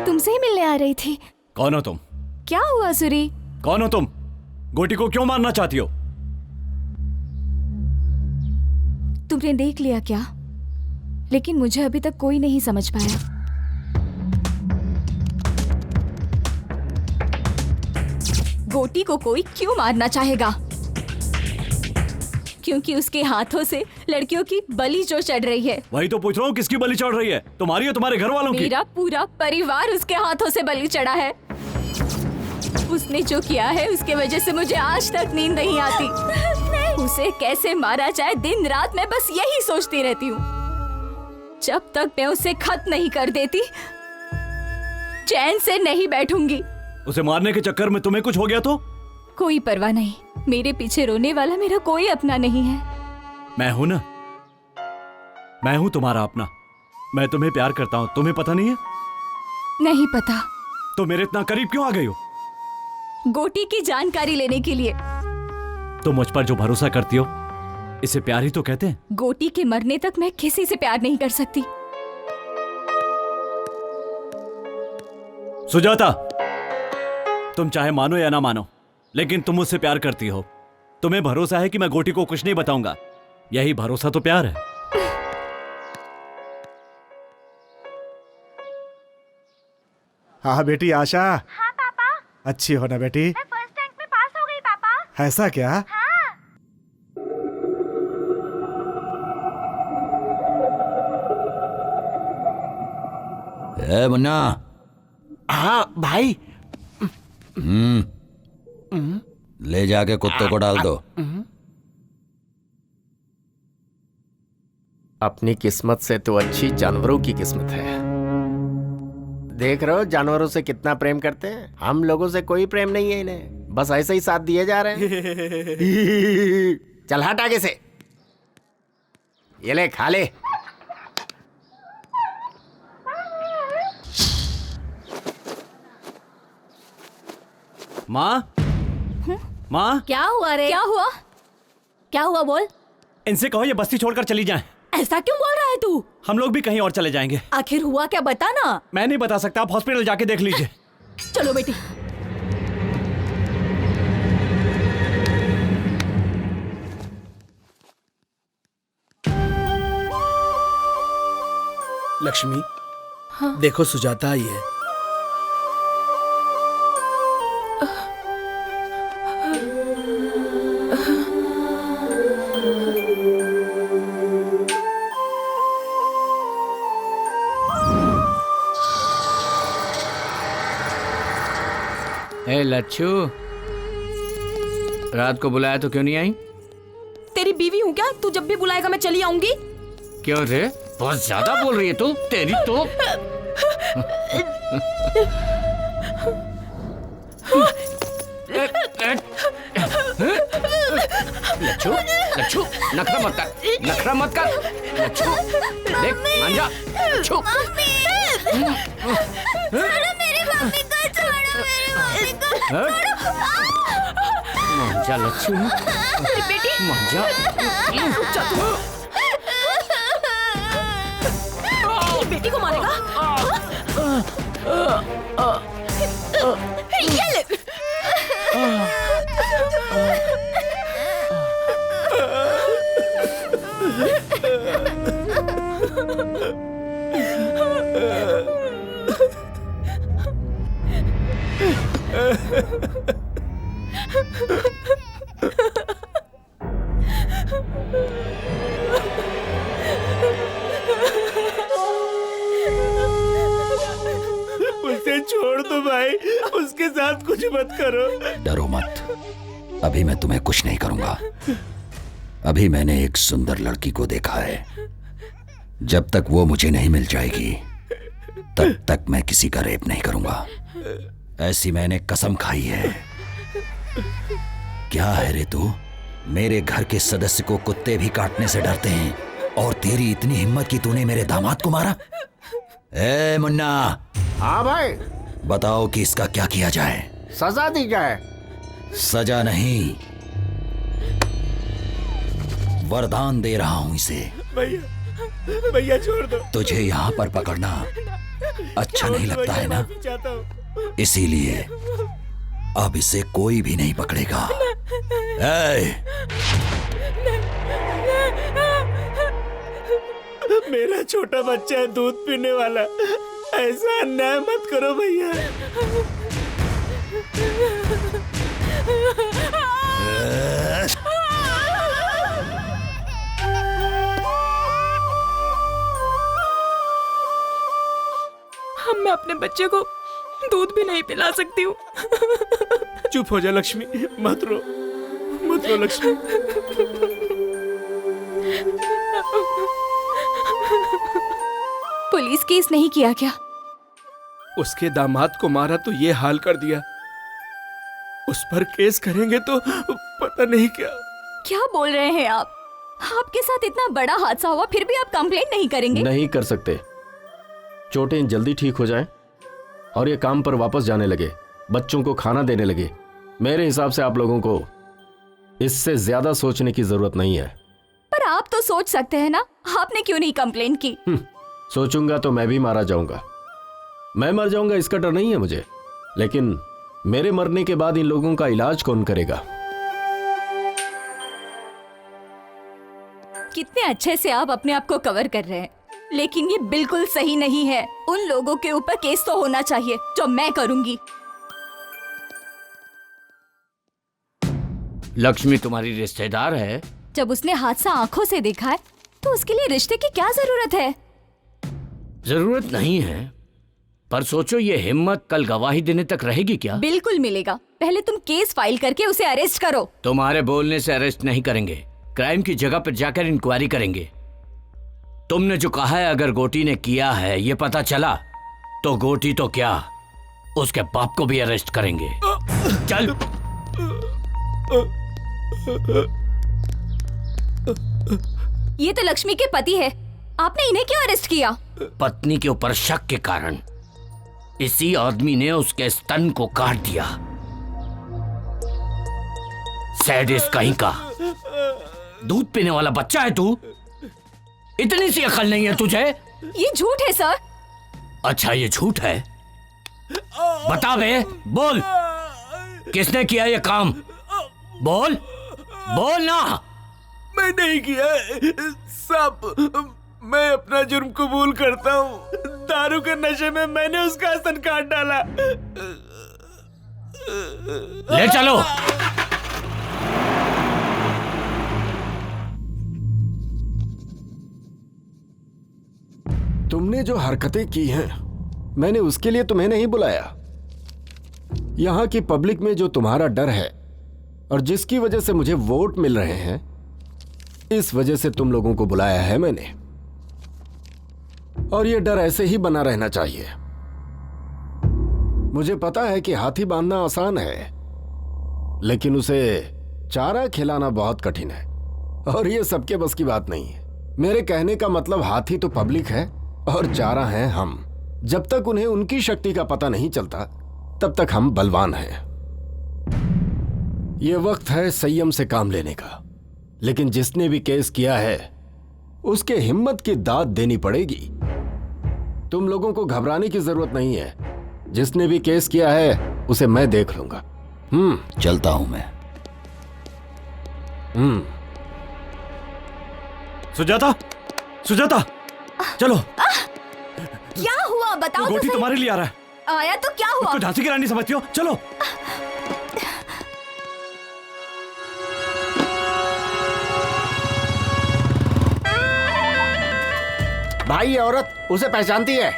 तुमसे ही मिलने आ रही थी। कौन हो तुम? क्या हुआ सूरी? कौन हो तुम? गोटी को क्यों मारना चाहती हो? तुमने देख लिया क्या? लेकिन मुझे अभी तक कोई नहीं समझ पाया। गोटी को कोई क्यों मारना चाहेगा? क्योंकि उसके हाथों से लड़कियों की बलि जो चढ़ रही है। वही तो पूछ रहा हूँ, किसकी बलि चढ़ रही है? तुम्हारी या तुम्हारे घर वालों की? मेरा पूरा परिवार उसके हाथों से बलि चढ़ा है। उसने जो किया है उसके वजह से मुझे आज तक नींद नहीं आती। उसे कैसे मारा जाए दिन रात मैं बस यही सोचती रहती हूँ। जब तक मैं उसे खत्म नहीं कर देती चैन से नहीं बैठूंगी। उसे मारने के चक्कर में तुम्हें कुछ हो गया तो? कोई परवाह नहीं, मेरे पीछे रोने वाला मेरा कोई अपना नहीं है। मैं हूं ना, मैं हूं तुम्हारा अपना। मैं तुम्हें प्यार करता हूं, तुम्हें पता नहीं है? नहीं पता। तो मेरे इतना करीब क्यों आ गई हो? गोटी की जानकारी लेने के लिए। तुम मुझ पर जो भरोसा करती हो इसे प्यार ही तो कहते हैं। गोटी के मरने तक मैं किसी से प्यार नहीं कर सकती। सुजाता, तुम चाहे मानो या ना मानो, लेकिन तुम मुझसे प्यार करती हो। तुम्हें भरोसा है कि मैं गोटी को कुछ नहीं बताऊंगा। यही भरोसा तो प्यार है। हाँ बेटी आशा। हाँ पापा। अच्छी हो ना बेटी? मैं फर्स्ट रैंक में पास हो गई पापा। ऐसा क्या? हाँ। ए मुन्ना। हाँ भाई। ले जाके कुत्ते को डाल दो। अपनी किस्मत से तो अच्छी जानवरों की किस्मत है। देख रहे हो जानवरों से कितना प्रेम करते हैं। हम लोगों से कोई प्रेम नहीं है इन्हें, बस ऐसे ही साथ दिए जा रहे हैं। चल हट आगे से, ये ले खा ले। माँ, माँ, क्या हुआ रे? क्या हुआ? क्या हुआ बोल? इनसे कहो ये बस्ती छोड़कर चली जाएं। ऐसा क्यों बोल रहा है तू? हम लोग भी कहीं और चले जाएंगे। आखिर हुआ क्या, बता ना। मैं नहीं बता सकता, आप हॉस्पिटल जाके देख लीजिए। चलो बेटी। लक्ष्मी, देखो सुजाता आई है। ए लच्छू, रात को बुलाया तो क्यों नहीं आई? तेरी बीवी हूँ क्या? तू जब भी बुलाएगा मैं चली आऊंगी। क्यों रे, बहुत ज्यादा बोल रही है तू। तेरी तो लच्छू, लच्छू, नखरा मत कर, नखरा मत कर। लच्छू, देख मान जा। लच्छू, मान जा लच्छू, मान जा। बेटी को मारेगा? ये ले। उसे छोड़ दो भाई, उसके साथ कुछ मत करो। डरो मत, अभी मैं तुम्हें कुछ नहीं करूंगा। अभी मैंने एक सुंदर लड़की को देखा है। जब तक वो मुझे नहीं मिल जाएगी तब तक मैं किसी का रेप नहीं करूंगा। ऐसी मैंने कसम खाई है। क्या है रे तू? मेरे घर के सदस्य को कुत्ते भी काटने से डरते हैं और तेरी इतनी हिम्मत कि तूने मेरे दामाद को मारा? ए मुन्ना। हाँ भाई। बताओ कि इसका क्या किया जाए? सजा दी जाए। सजा नहीं, वरदान दे रहा हूं इसे। भैया, भैया छोड़ दो। तुझे यहाँ पर पकड़ना अच्छा नहीं लगता है ना? इसीलिए अब इसे कोई भी नहीं पकड़ेगा। मेरा छोटा बच्चा है, दूध पीने वाला। ऐसा अन्याय मत करो भैया। हम मैं अपने बच्चे को दूध भी नहीं पिला सकती हूँ। चुप हो जा लक्ष्मी, मत रो, मत रो लक्ष्मी। पुलिस केस नहीं किया क्या? उसके दामाद को मारा तो ये हाल कर दिया। उस पर केस करेंगे तो पता नहीं क्या। क्या बोल रहे हैं आप? आपके साथ इतना बड़ा हादसा हुआ फिर भी आप कंप्लेंट नहीं करेंगे? नहीं कर सकते। चोटें जल्दी ठीक हो जाएं और ये काम पर वापस जाने लगे, बच्चों को खाना देने लगे। मेरे हिसाब से आप लोगों को इससे ज्यादा सोचने की जरूरत नहीं है। पर आप तो सोच सकते हैं ना, आपने क्यों नहीं कंप्लेंट की? सोचूंगा तो मैं भी मारा जाऊंगा। मैं मर जाऊंगा इसका डर नहीं है मुझे, लेकिन मेरे मरने के बाद इन लोगों का इलाज कौन करेगा? कितने अच्छे से आप अपने आप को कवर कर रहे हैं, लेकिन ये बिल्कुल सही नहीं है। उन लोगों के ऊपर केस तो होना चाहिए जो मैं करूंगी। लक्ष्मी तुम्हारी रिश्तेदार है। जब उसने हादसा आंखों से देखा है तो उसके लिए रिश्ते की क्या जरूरत है? जरूरत नहीं है, पर सोचो ये हिम्मत कल गवाही देने तक रहेगी क्या? बिल्कुल मिलेगा। पहले तुम केस फाइल करके उसे अरेस्ट करो। तुम्हारे बोलने से अरेस्ट नहीं करेंगे, क्राइम की जगह पर जाकर इंक्वायरी करेंगे। तुमने जो कहा है अगर गोटी ने किया है ये पता चला तो गोटी तो क्या, उसके बाप को भी अरेस्ट करेंगे। चल। ये तो लक्ष्मी के पति है, आपने इन्हें क्यों अरेस्ट किया? पत्नी के ऊपर शक के कारण इसी आदमी ने उसके स्तन को काट दिया। सैडिस्ट कहीं का। दूध पीने वाला बच्चा है तू? इतनी सी अकल नहीं है तुझे? ये झूठ है सर। अच्छा ये झूठ है? बता बे, बोल किसने किया ये काम? बोल बोल ना। मैं नहीं किया सब। मैं अपना जुर्म कबूल करता हूँ। दारू के नशे में मैंने उसका हसन काट डाला। ले चलो। तुमने जो हरकतें की हैं, मैंने उसके लिए तुम्हें नहीं बुलाया। यहां की पब्लिक में जो तुम्हारा डर है और जिसकी वजह से मुझे वोट मिल रहे हैं, इस वजह से तुम लोगों को बुलाया है मैंने। और यह डर ऐसे ही बना रहना चाहिए। मुझे पता है कि हाथी बांधना आसान है, लेकिन उसे चारा खिलाना बहुत कठिन है, और यह सबके बस की बात नहीं है। मेरे कहने का मतलब हाथी तो पब्लिक है और चारा हैं हम। जब तक उन्हें उनकी शक्ति का पता नहीं चलता, तब तक हम बलवान हैं। यह वक्त है संयम से काम लेने का। लेकिन जिसने भी केस किया है, उसके हिम्मत की दाद देनी पड़ेगी। तुम लोगों को घबराने की जरूरत नहीं है। जिसने भी केस किया है, उसे मैं देख लूंगा। चलता हूं मैं। सुजाता, सुजाता, चलो। क्या हुआ बताओ? गोटी तो तुम्हारे लिए आ रहा है। आया तो क्या हुआ? तो झांसी की रानी समझती हो? चलो। भाई ये औरत उसे पहचानती है।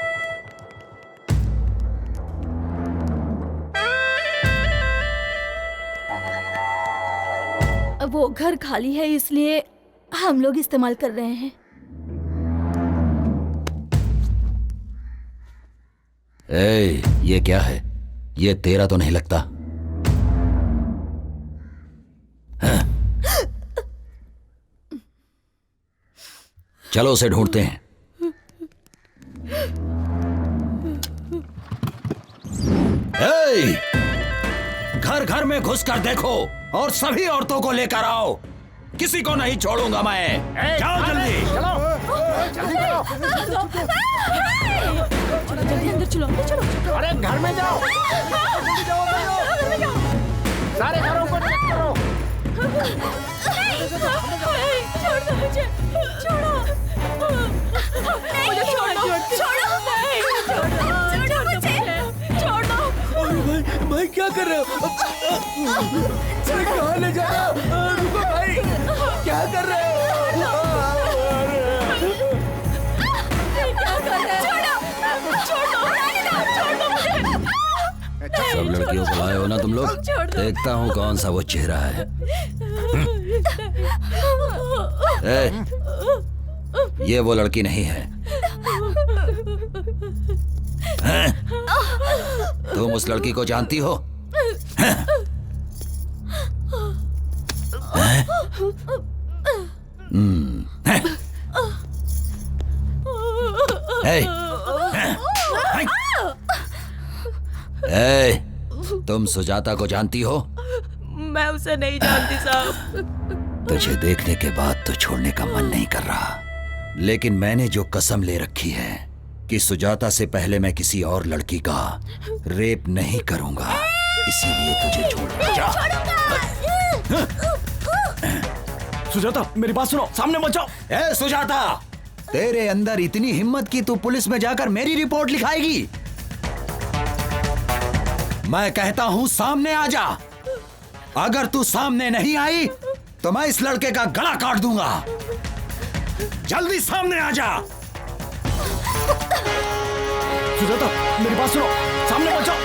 वो घर खाली है, इसलिए हम लोग इस्तेमाल कर रहे हैं। ये क्या है? ये तेरा तो नहीं लगता। हाँ। चलो उसे ढूंढते हैं। घर घर में घुसकर देखो और सभी औरतों को लेकर आओ। किसी को नहीं छोड़ूंगा मैं। जाओ जल्दी। जल्दी अंदर चलो, अंदर चलो। अरे घर में जाओ। सारे घरों को चेक करो। छोड़ दो मुझे, छोड़ो मुझे, छोड़ो मुझे, छोड़ो। भाई क्या कर रहे हो? कहाँ ले जा रहे हो? रुको भाई, क्या कर रहे हो? सब लड़कियों को लाए हो ना तुम लोग? देखता हूँ कौन सा वो चेहरा है। ये वो लड़की नहीं है। तुम उस लड़की को जानती हो? तुम सुजाता को जानती हो? मैं उसे नहीं जानती साहब। तुझे देखने के बाद तो छोड़ने का मन नहीं कर रहा, लेकिन मैंने जो कसम ले रखी है कि सुजाता से पहले मैं किसी और लड़की का रेप नहीं करूंगा, इसीलिए तुझे छोड़ जा। सुजाता मेरी बात सुनो, सामने मत जाओ। ए सुजाता, तेरे अंदर इतनी हिम्मत कि तू पुलिस में जाकर मेरी रिपोर्ट लिखाएगी? मैं कहता हूं सामने आ जा। अगर तू सामने नहीं आई तो मैं इस लड़के का गला काट दूंगा। जल्दी सामने आ जा। सुजाता मेरी बात सुनो, सामने मत जाओ।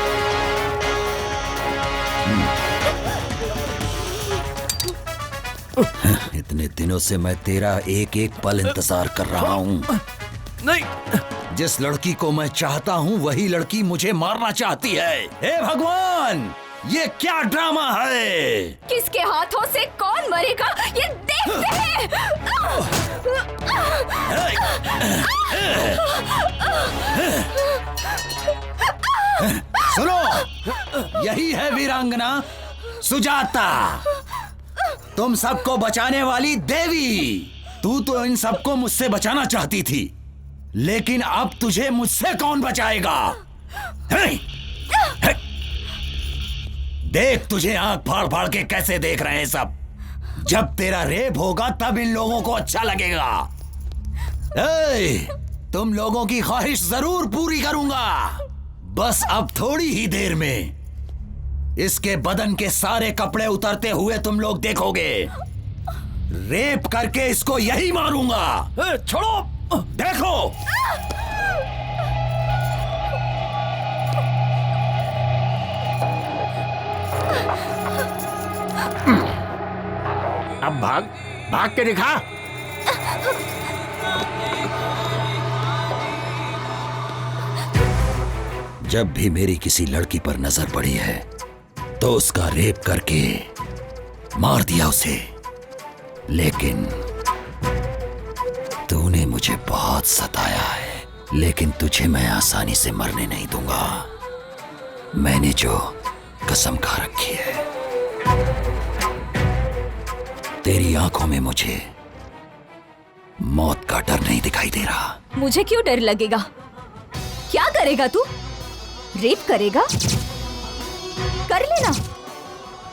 इतने दिनों से मैं तेरा एक एक पल इंतजार कर रहा हूं। नहीं, जिस लड़की को मैं चाहता हूं वही लड़की मुझे मारना चाहती है। हे भगवान, ये क्या ड्रामा है? किसके हाथों से कौन मरेगा ये देखते हैं। सुनो, यही है वीरांगना सुजाता। तुम सबको बचाने वाली देवी, तू तो इन सबको मुझसे बचाना चाहती थी, लेकिन अब तुझे मुझसे कौन बचाएगा? देख तुझे आंख फाड़ फाड़ के कैसे देख रहे हैं सब। जब तेरा रेप होगा तब इन लोगों को अच्छा लगेगा। तुम लोगों की ख्वाहिश जरूर पूरी करूंगा। बस अब थोड़ी ही देर में इसके बदन के सारे कपड़े उतरते हुए तुम लोग देखोगे। रेप करके इसको यही मारूंगा। छोड़ो, देखो। अब भाग, भाग के दिखा। जब भी मेरी किसी लड़की पर नजर पड़ी है तो उसका रेप करके मार दिया उसे, लेकिन तूने मुझे बहुत सताया है, लेकिन तुझे मैं आसानी से मरने नहीं दूंगा। मैंने जो कसम खा रखी है। तेरी आंखों में मुझे मौत का डर नहीं दिखाई दे रहा। मुझे क्यों डर लगेगा? क्या करेगा तू? रेप करेगा? कर लेना।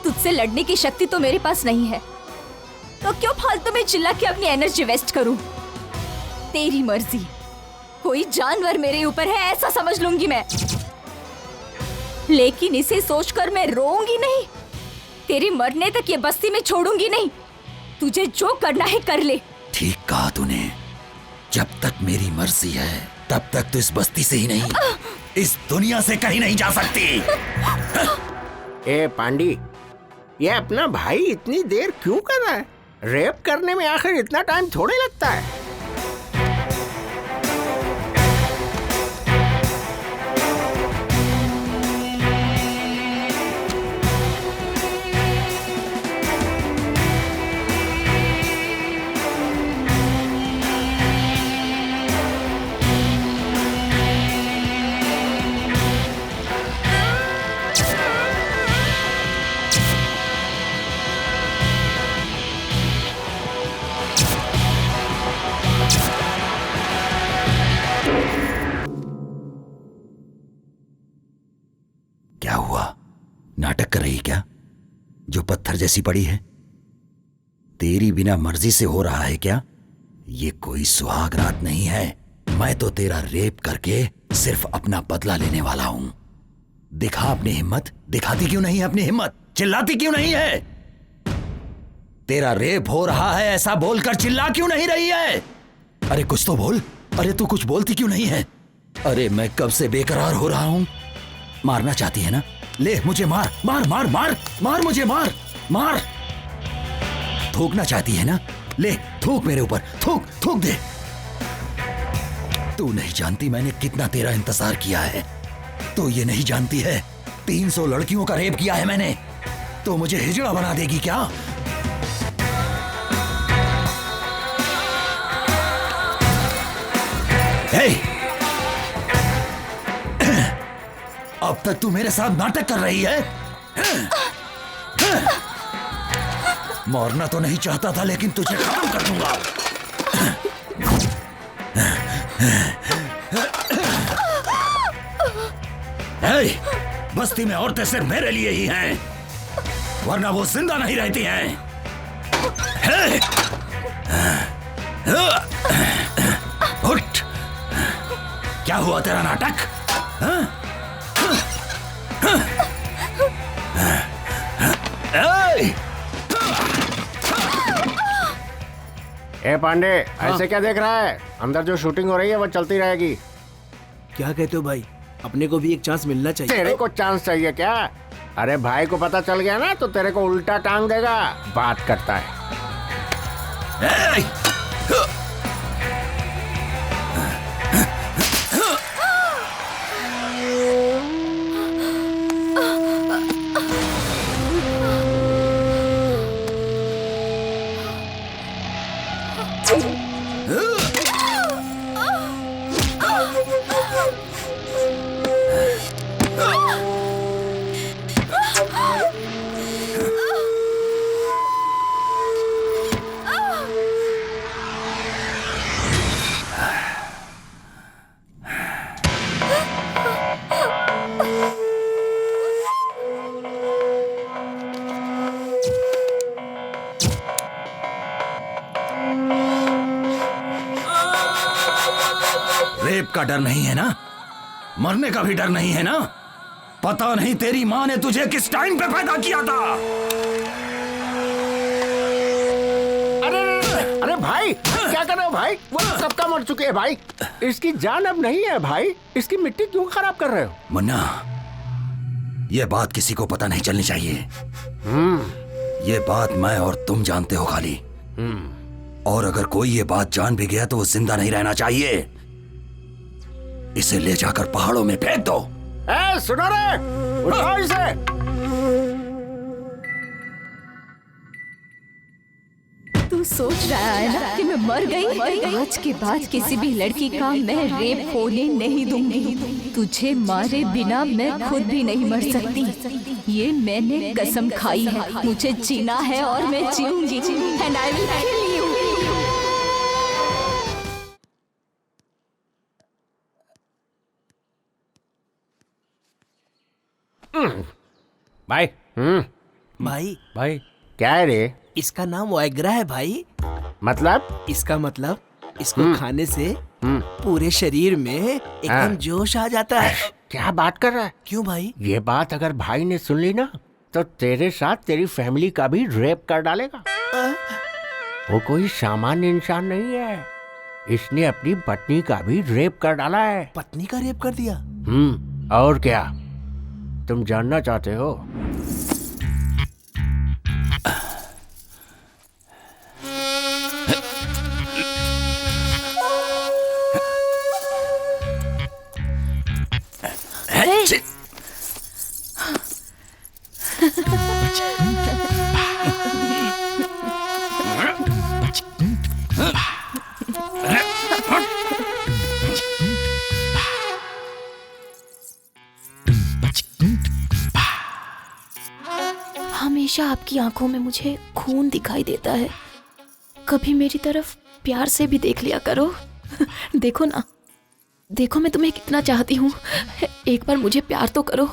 तुझसे लड़ने की शक्ति तो मेरे पास नहीं है, तो क्यों फालतू में चिल्ला के अपनी एनर्जी वेस्ट करूं? तेरी मर्जी। कोई जानवर मेरे ऊपर है ऐसा समझ लूंगी मैं, लेकिन इसे सोचकर मैं रोऊंगी नहीं। तेरे मरने तक ये बस्ती में छोड़ूंगी नहीं। तुझे जो करना है कर ले। ठीक कहा तूने। जब तक मेरी मर्जी है तब तक तो इस बस्ती से ही नहीं, इस दुनिया से कहीं नहीं जा सकती। ए पांडी, ये अपना भाई इतनी देर क्यों कर रहा है? रेप करने में आखिर इतना टाइम थोड़े लगता है। क्या हुआ? नाटक कर रही क्या? जो पत्थर जैसी पड़ी है तेरी बिना मर्जी से हो रहा है क्या? ये कोई सुहाग रात नहीं है। मैं तो तेरा रेप करके सिर्फ अपना बदला लेने वाला हूं। दिखा अपनी हिम्मत। दिखाती क्यों नहीं है अपनी हिम्मत? चिल्लाती क्यों नहीं है? तेरा रेप हो रहा है ऐसा बोलकर चिल्ला क्यों नहीं रही है? अरे कुछ तो बोल। अरे तू कुछ बोलती क्यों नहीं है? अरे मैं कब से बेकरार हो रहा हूं। मारना चाहती है ना? ले मुझे मार मार मार मार मार, मुझे मार मार। थूकना चाहती है ना? ले थूक मेरे ऊपर, थूक थूक दे। तू नहीं जानती मैंने कितना तेरा इंतजार किया है। तो ये नहीं जानती है 300 लड़कियों का रेप किया है मैंने। तो मुझे हिजड़ा बना देगी क्या? अब तक तू मेरे साथ नाटक कर रही है। मरना तो नहीं चाहता था, लेकिन तुझे खत्म कर दूंगा। बस्ती में औरतें सिर्फ मेरे लिए ही हैं, वरना वो जिंदा नहीं रहती हैं। उठ। क्या हुआ तेरा नाटक? ए पांडे, ऐसे क्या देख रहा है? अंदर जो शूटिंग हो रही है वो चलती रहेगी। क्या कहते हो भाई? अपने को भी एक चांस मिलना चाहिए। तेरे को चांस चाहिए क्या? अरे भाई को पता चल गया ना तो तेरे को उल्टा टांग देगा। बात करता है। रेप का डर नहीं है ना? मरने का भी डर नहीं है ना? पता नहीं तेरी माँ ने तुझे किस टाइम पे पैदा किया था। अरे भाई क्या कर रहे हो भाई? वो सबका मर चुके हैं भाई। इसकी जान अब नहीं है भाई। इसकी मिट्टी क्यों खराब कर रहे हो? मुन्ना, ये बात किसी को पता नहीं चलनी चाहिए। ये बात मैं और तुम जानते हो खाली। और अगर कोई ये बात जान भी गया तो वो जिंदा नहीं रहना चाहिए। इसे ले जाकर पहाड़ों में फेंक दो। सुनो रे, उठाओ इसे। तू सोच रहा है ना कि मैं मर गई? आज के बाद किसी भी लड़की का मैं रेप होने नहीं दूंगी। तुझे मारे बिना मैं खुद भी नहीं मर सकती। ये मैंने कसम खाई है। मुझे जीना है और मैं जीऊंगी। And I will kill you. भाई भाई भाई क्या है रे? इसका नाम वाइग्रा है भाई। मतलब? इसका मतलब इसको खाने से पूरे शरीर में एकदम जोश आ जाता है। क्या बात कर रहा है? क्यों भाई? ये बात अगर भाई ने सुन ली ना तो तेरे साथ तेरी फैमिली का भी रेप कर डालेगा। वो कोई सामान्य इंसान नहीं है। इसने अपनी पत्नी का भी रेप कर डाला है। पत्नी का रेप कर दिया? और क्या तुम जानना चाहते हो? हमेशा आपकी आंखों में मुझे खून दिखाई देता है। कभी मेरी तरफ प्यार से भी देख लिया करो। देखो ना, देखो मैं तुम्हें कितना चाहती हूँ। एक बार मुझे प्यार तो करो।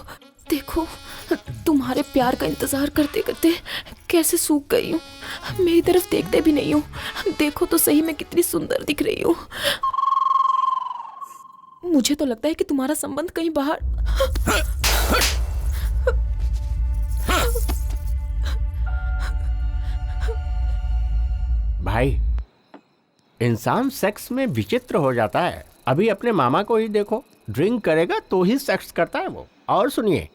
देखो तुम्हारे प्यार का इंतजार करते करते कैसे सूख गई हूँ। मेरी तरफ देखते भी नहीं हो। देखो तो सही मैं कितनी सुंदर दिख रही हूँ। मुझे तो लगता है कि तुम्हारा संबंध कहीं बाहर। भाई इंसान सेक्स में विचित्र हो जाता है। अभी अपने मामा को ही देखो, ड्रिंक करेगा तो ही सेक्स करता है वो। और सुनिए,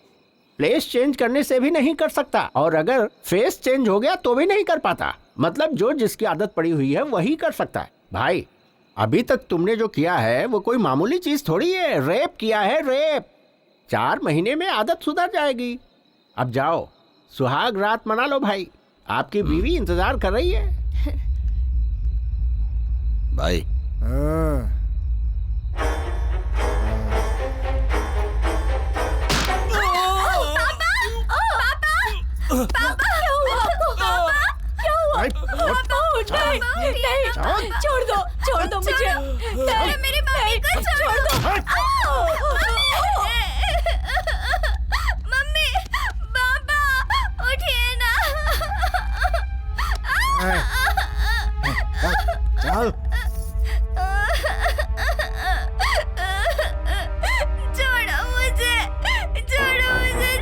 प्लेस चेंज करने से भी नहीं कर सकता, और अगर फेस चेंज हो गया तो भी नहीं कर पाता। मतलब जो जिसकी आदत पड़ी हुई है वही कर सकता है। भाई अभी तक तुमने जो किया है वो कोई मामूली चीज थोड़ी है। रेप किया है, रेप। 4 महीने में आदत सुधर जाएगी। अब जाओ सुहाग रात मना लो भाई। आपकी बीवी इंतजार कर रही है। भाई छोड़ दो मुझे। मेरी मम्मी को छोड़ दो। मम्मी, पापा, उठिए ना। चल छोड़ो मुझे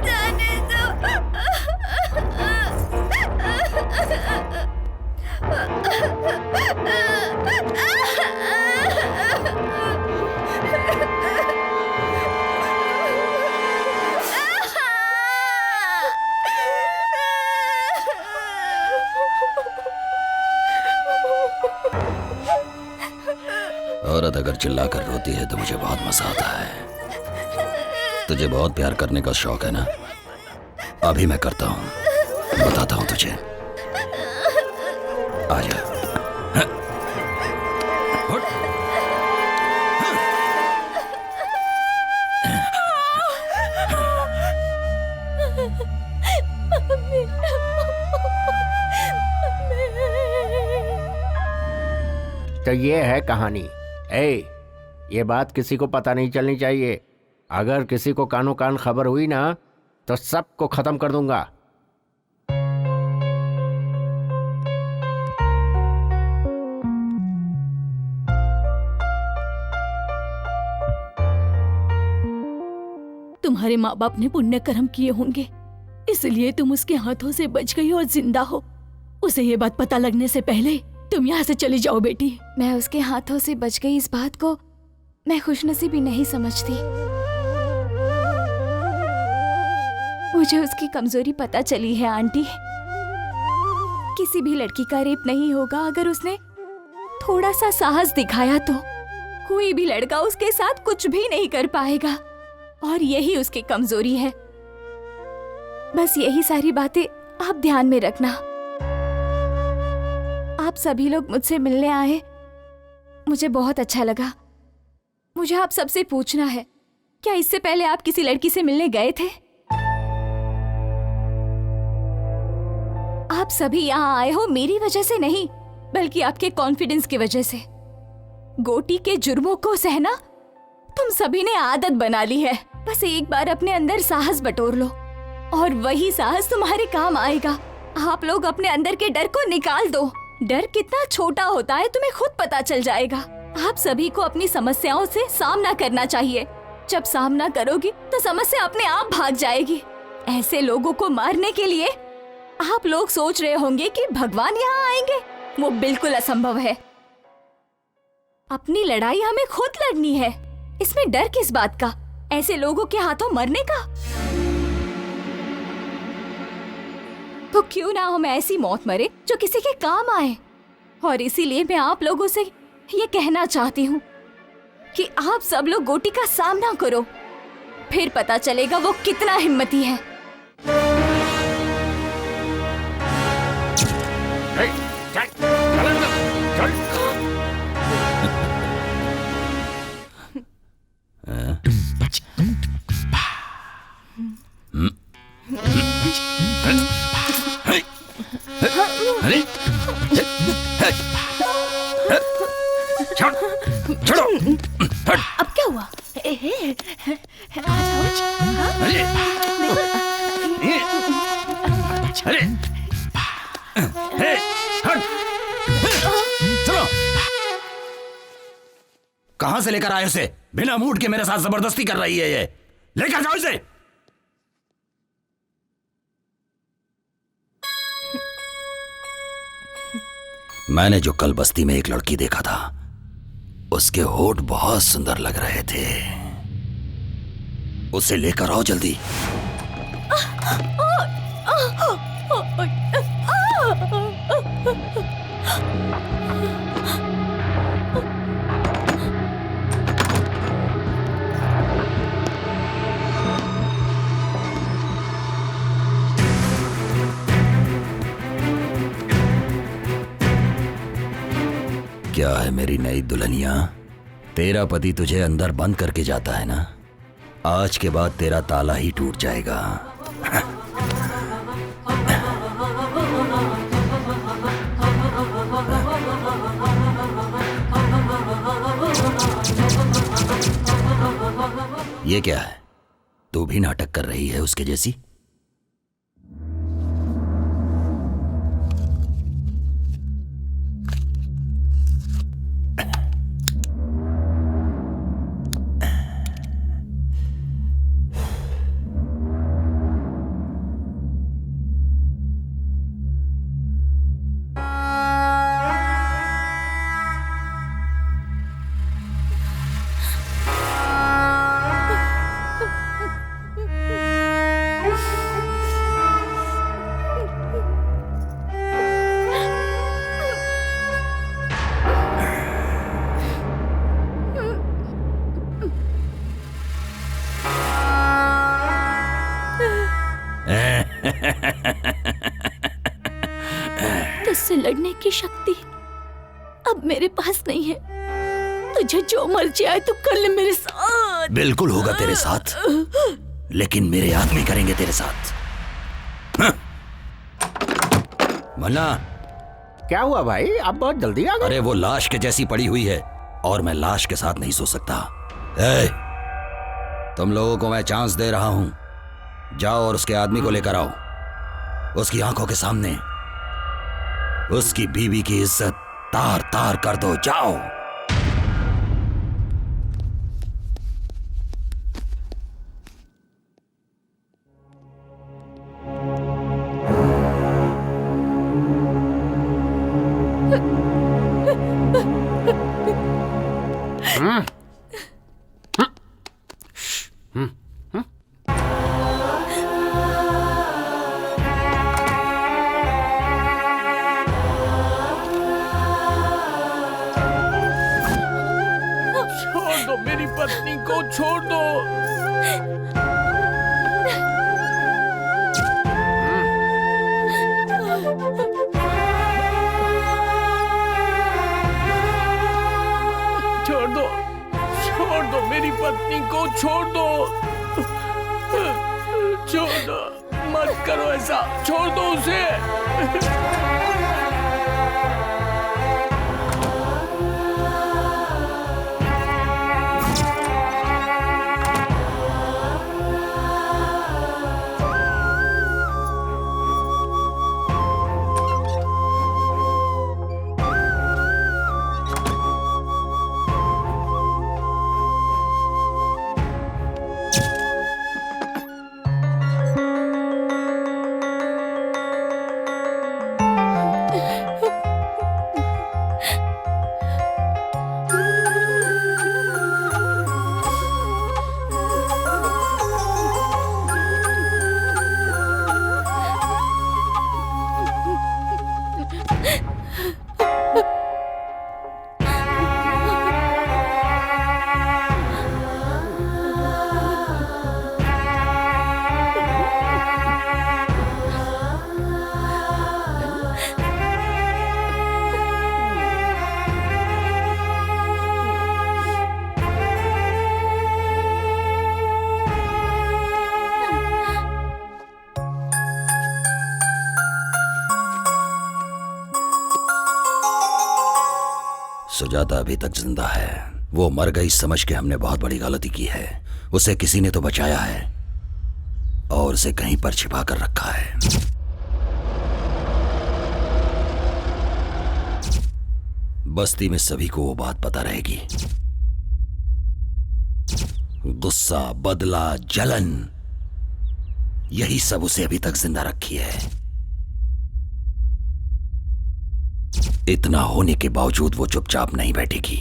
जाने दो। औरत अगर चिल्लाकर रोती है तो मुझे बहुत मजा आता है। तुझे बहुत प्यार करने का शौक है ना? अभी मैं करता हूँ, बताता हूँ तुझे। आजा। तो ये है कहानी। ये बात किसी को पता नहीं चलनी चाहिए। अगर किसी को कानो कान खबर हुई ना तो सबको खत्म कर दूंगा। तुम्हारे माँ बाप ने पुण्य कर्म किए होंगे, इसलिए तुम उसके हाथों से बच गई और जिंदा हो। उसे ये बात पता लगने से पहले तुम यहाँ से चली जाओ बेटी। मैं उसके हाथों से बच गई इस बात को मैं खुशनसीबी नहीं समझती। मुझे उसकी कमजोरी पता चली है आंटी। किसी भी लड़की का रेप नहीं होगा अगर उसने थोड़ा सा साहस दिखाया तो कोई भी लड़का उसके साथ कुछ भी नहीं कर पाएगा, और यही उसकी कमजोरी है। बस यही सारी बातें आप ध्यान में रखना। आप सभी लोग मुझसे मिलने आए, मुझे बहुत अच्छा लगा। मुझे आप सबसे पूछना है, क्या इससे पहले आप किसी लड़की से मिलने गए थे? आप सभी यहाँ आए हो मेरी वजह से नहीं, बल्कि आपके कॉन्फिडेंस की वजह से। गोटी के जुर्मों को सहना तुम सभी ने आदत बना ली है। बस एक बार अपने अंदर साहस बटोर लो और वही साहस तुम्हारे काम आएगा। आप लोग अपने अंदर के डर को निकाल दो। डर कितना छोटा होता है तुम्हें खुद पता चल जाएगा। आप सभी को अपनी समस्याओं से सामना करना चाहिए। जब सामना करोगी तो समस्या अपने आप भाग जाएगी। ऐसे लोगों को मारने के लिए आप लोग सोच रहे होंगे कि भगवान यहाँ आएंगे, वो बिल्कुल असंभव है। अपनी लड़ाई हमें खुद लड़नी है, इसमें डर किस बात का? ऐसे लोगों के हाथों मरने का? तो क्यों ना हम ऐसी मौत मरे जो किसी के काम आए। और इसीलिए मैं आप लोगों से ये कहना चाहती हूँ कि आप सब लोग गोटी का सामना करो, फिर पता चलेगा वो कितना हिम्मती है। छोड़ो। अब क्या हुआ? आ जाओ। चलो। कहां से लेकर आए उसे? बिना मूड के मेरे साथ जबरदस्ती कर रही है ये। लेकर जाओ इसे। मैंने जो कल बस्ती में एक लड़की देखा था, उसके होठ बहुत सुंदर लग रहे थे। उसे लेकर आओ जल्दी। क्या है मेरी नई दुल्हनिया? तेरा पति तुझे अंदर बंद करके जाता है ना? आज के बाद तेरा ताला ही टूट जाएगा। ये क्या है? तू भी नाटक कर रही है उसके जैसी? तुझसे लड़ने की शक्ति अब मेरे पास नहीं है। तुझे जो मर्जी आए तू कर ले मेरे साथ। बिल्कुल होगा तेरे साथ, लेकिन मेरे आदमी करेंगे तेरे साथ। हाँ। मन्ना, क्या हुआ भाई? आप बहुत जल्दी आ गए। अरे वो लाश के जैसी पड़ी हुई है और मैं लाश के साथ नहीं सो सकता। तुम लोगों को मैं चांस दे रहा हूं, जाओ और उसके आदमी को लेकर आओ। उसकी आंखों के सामने उसकी बीवी की इज्जत तार तार कर दो। जाओ। छोड़ दो मेरी पत्नी को, छोड़ दो। छोड़ दो मेरी पत्नी को, छोड़ दो। छोड़ दो, मत करो ऐसा, छोड़ दो उसे। सुजाता अभी तक जिंदा है। वो मर गई समझ के हमने बहुत बड़ी गलती की है। उसे किसी ने तो बचाया है और उसे कहीं पर छिपा कर रखा है। बस्ती में सभी को वो बात पता रहेगी। गुस्सा, बदला, जलन, यही सब उसे अभी तक जिंदा रखी है। इतना होने के बावजूद वो चुपचाप नहीं बैठेगी।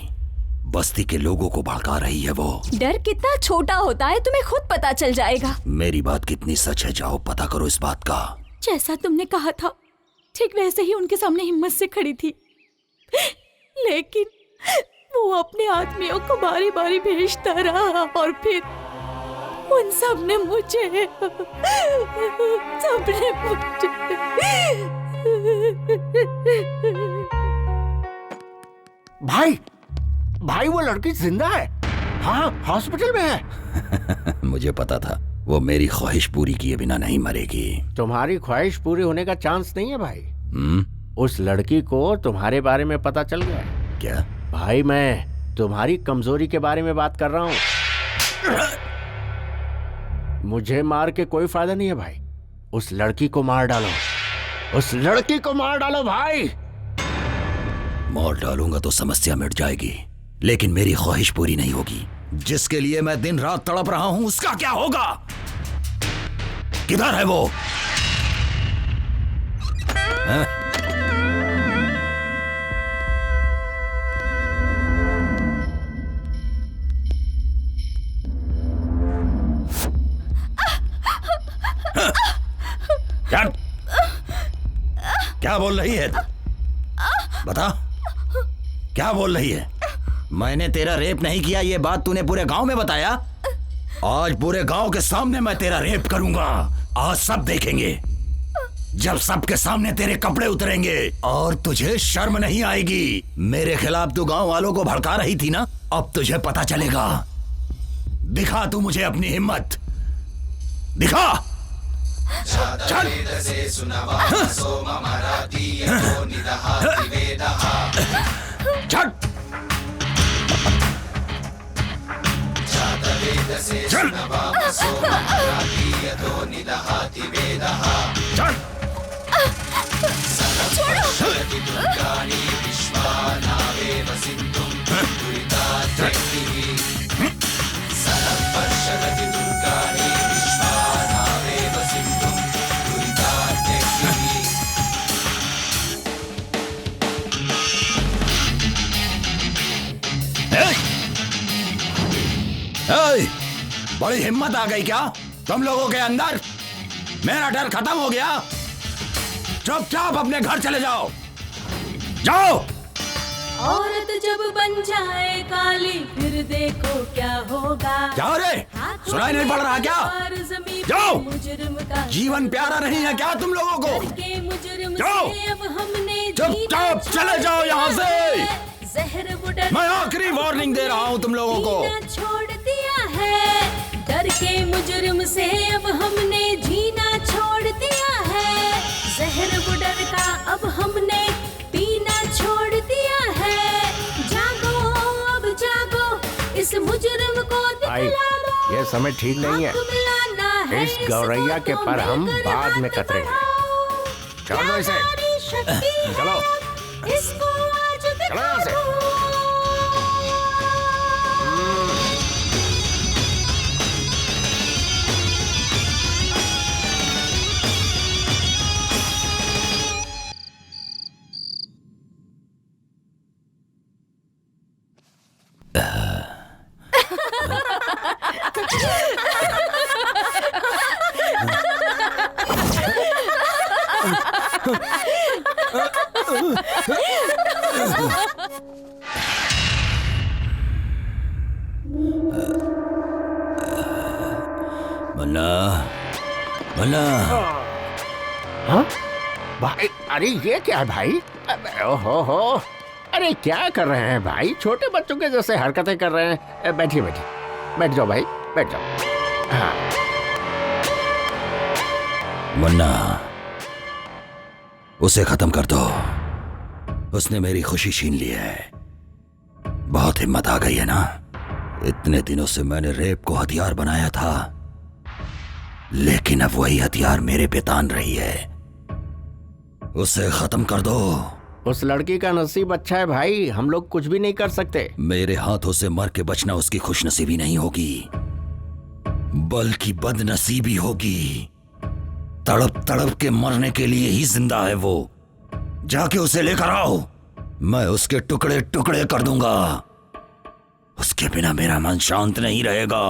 बस्ती के लोगों को भड़का रही है वो। डर कितना छोटा होता है तुम्हें खुद पता चल जाएगा। मेरी बात कितनी सच है, जाओ पता करो इस बात का। जैसा तुमने कहा था ठीक वैसे ही उनके सामने हिम्मत से खड़ी थी, लेकिन वो अपने आदमियों को बारी बारी भेजता रहा और फिर उन सब ने मुझे भाई वो लड़की जिंदा है। हाँ, हॉस्पिटल में है। मुझे पता था वो मेरी ख्वाहिश पूरी किए बिना नहीं मरेगी। तुम्हारी ख्वाहिश पूरी होने का चांस नहीं है भाई। उस लड़की को तुम्हारे बारे में पता चल गया है। क्या? भाई मैं तुम्हारी कमजोरी के बारे में बात कर रहा हूँ। मुझे मार के कोई फायदा नहीं है भाई। उस लड़की को मार डालो, उस लड़की को मार डालो भाई। मार डालूंगा तो समस्या मिट जाएगी, लेकिन मेरी ख्वाहिश पूरी नहीं होगी। जिसके लिए मैं दिन रात तड़प रहा हूं उसका क्या होगा? किधर है वो? है? क्या बोल रही है? बता, क्या बोल रही है? मैंने तेरा रेप नहीं किया, ये बात तूने पूरे गांव में बताया। आज पूरे गांव के सामने मैं तेरा रेप करूंगा। आज सब देखेंगे जब सबके सामने तेरे कपड़े उतरेंगे और तुझे शर्म नहीं आएगी। मेरे खिलाफ तू गांव वालों को भड़का रही थी ना, अब तुझे पता चलेगा। दिखा तू मुझे अपनी हिम्मत, दिखा। चल। चल। चल। चल। ए, बड़ी हिम्मत आ गई क्या तुम लोगों के अंदर? मेरा डर खत्म हो गया। चुपचाप अपने घर चले जाओ, जाओ। औरत जब बन जाए काली फिर देखो क्या होगा। क्या रे, सुनाई नहीं पड़ रहा क्या? जाओ। जीवन प्यारा नहीं है क्या तुम लोगों को? जाओ, चुपचाप चले जाओ यहाँ से। मैं आखिरी वार्निंग दे रहा हूँ तुम लोगों को। छोड़ दिया है डर के मुजरिम से अब हमने जीना छोड़ दिया है। जहर बुडर का अब हमने पीना छोड़ दिया है। जागो अब जागो, इस मुजरिम को दिखला दो। ये समय ठीक नहीं है। इस गौरैया के पर हम बाद में कतरेंगे। छोड़ दो इसे। चलो चलो यहाँ से। मन्ना, मन्ना। हाँ भाई, अरे ये क्या है भाई? ओहो हो, अरे क्या कर रहे हैं भाई? छोटे बच्चों के जैसे हरकतें कर रहे हैं। बैठिए बैठिए, बैठ जाओ भाई, बैठ जाओ। हाँ मुन्ना, उसे खत्म कर दो। उसने मेरी खुशी छीन ली है। बहुत हिम्मत आ गई है ना? इतने दिनों से मैंने रेप को हथियार बनाया था, लेकिन अब वही हथियार मेरे पे तान रही है। उसे खत्म कर दो। उस लड़की का नसीब अच्छा है भाई, हम लोग कुछ भी नहीं कर सकते। मेरे हाथों से मर के बचना उसकी खुशनसीबी नहीं होगी, बल्कि बदनसीबी होगी। तड़प तड़प के मरने के लिए ही जिंदा है वो। जाके उसे लेकर आओ, मैं उसके टुकड़े टुकड़े कर दूंगा। उसके बिना मेरा मन शांत नहीं रहेगा।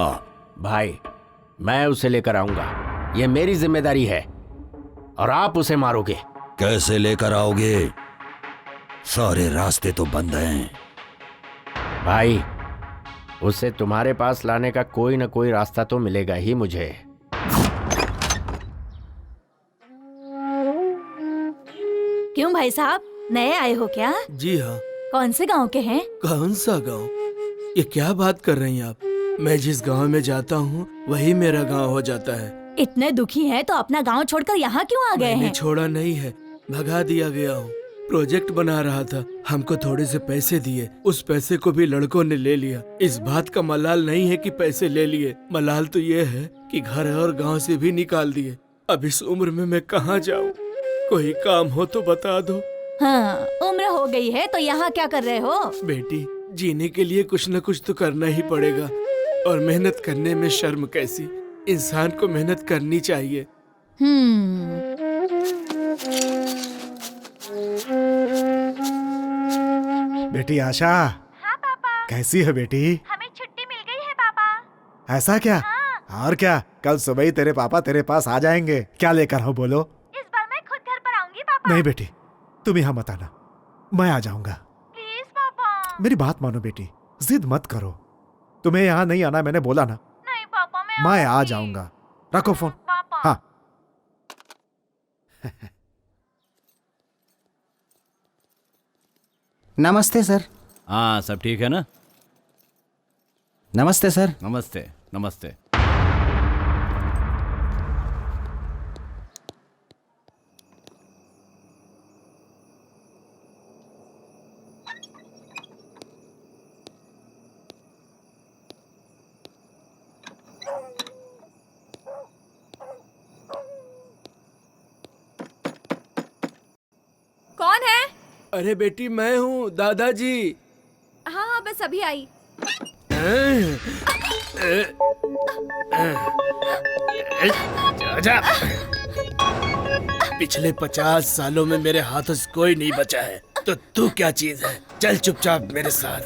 भाई मैं उसे लेकर आऊंगा, ये मेरी जिम्मेदारी है। और आप उसे मारोगे। कैसे लेकर आओगे? सारे रास्ते तो बंद हैं। भाई उसे तुम्हारे पास लाने का कोई ना कोई रास्ता तो मिलेगा ही मुझे। क्यों भाई साहब, नए आए हो क्या? जी हाँ। कौन से गांव के हैं? कौन सा गांव? ये क्या बात कर रही हैं आप? मैं जिस गांव में जाता हूँ वही मेरा गांव हो जाता है। इतने दुखी हैं तो अपना गांव छोड़कर यहाँ क्यों आ गए हैं? छोड़ा नहीं है, भगा दिया गया हूँ। प्रोजेक्ट बना रहा था, हमको थोड़े से पैसे दिए, उस पैसे को भी लड़कों ने ले लिया। इस बात का मलाल नहीं है कि पैसे ले लिए, मलाल तो ये है कि घर और गांव से भी निकाल दिए। अब इस उम्र में मैं कहाँ जाऊँ? कोई काम हो तो बता दो। हाँ, उम्र हो गई है तो यहाँ क्या कर रहे हो? बेटी, जीने के लिए कुछ न कुछ तो करना ही पड़ेगा, और मेहनत करने में शर्म कैसी? इंसान को मेहनत करनी चाहिए। बेटी आशा। हाँ पापा। कैसी है बेटी? हमें छुट्टी मिल गई है पापा। ऐसा क्या? हाँ। और क्या, कल सुबह ही तेरे पापा तेरे पास आ जाएंगे। क्या लेकर आओ बोलो? इस बार मैं खुद घर पर आऊंगी पापा। नहीं बेटी, तुम यहाँ मत आना, मैं आ जाऊंगा। प्लीज पापा। मेरी बात मानो बेटी, जिद मत करो। तुम्हें यहाँ नहीं आना मैंने बोला ना। नहीं पापा, मैं आ जाऊंगा। रखो फोन। पापा। हाँ। नमस्ते सर। हाँ, सब ठीक है ना? नमस्ते सर। नमस्ते नमस्ते। कौन है? अरे बेटी, मैं हूँ, दादाजी। हाँ हाँ, बस अभी आई। पिछले 50 सालों में मेरे हाथों से कोई नहीं बचा है, तो तू क्या चीज है? चल चुपचाप मेरे साथ।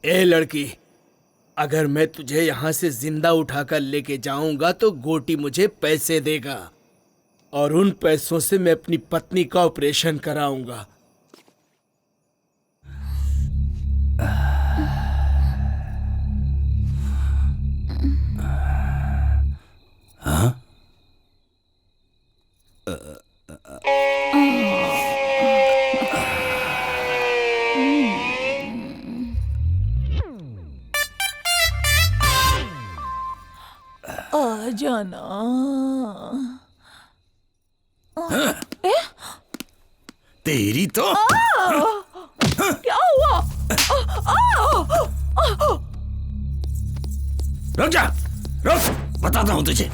ए लड़की, अगर मैं तुझे यहाँ से जिंदा उठाकर लेके जाऊंगा तो गोटी मुझे पैसे देगा और उन पैसों से मैं अपनी पत्नी का ऑपरेशन कराऊंगा। हाँ? आ जाना। तेरी तो क्या हुआ? रुक जा, रुक, बताता हूं तुझे।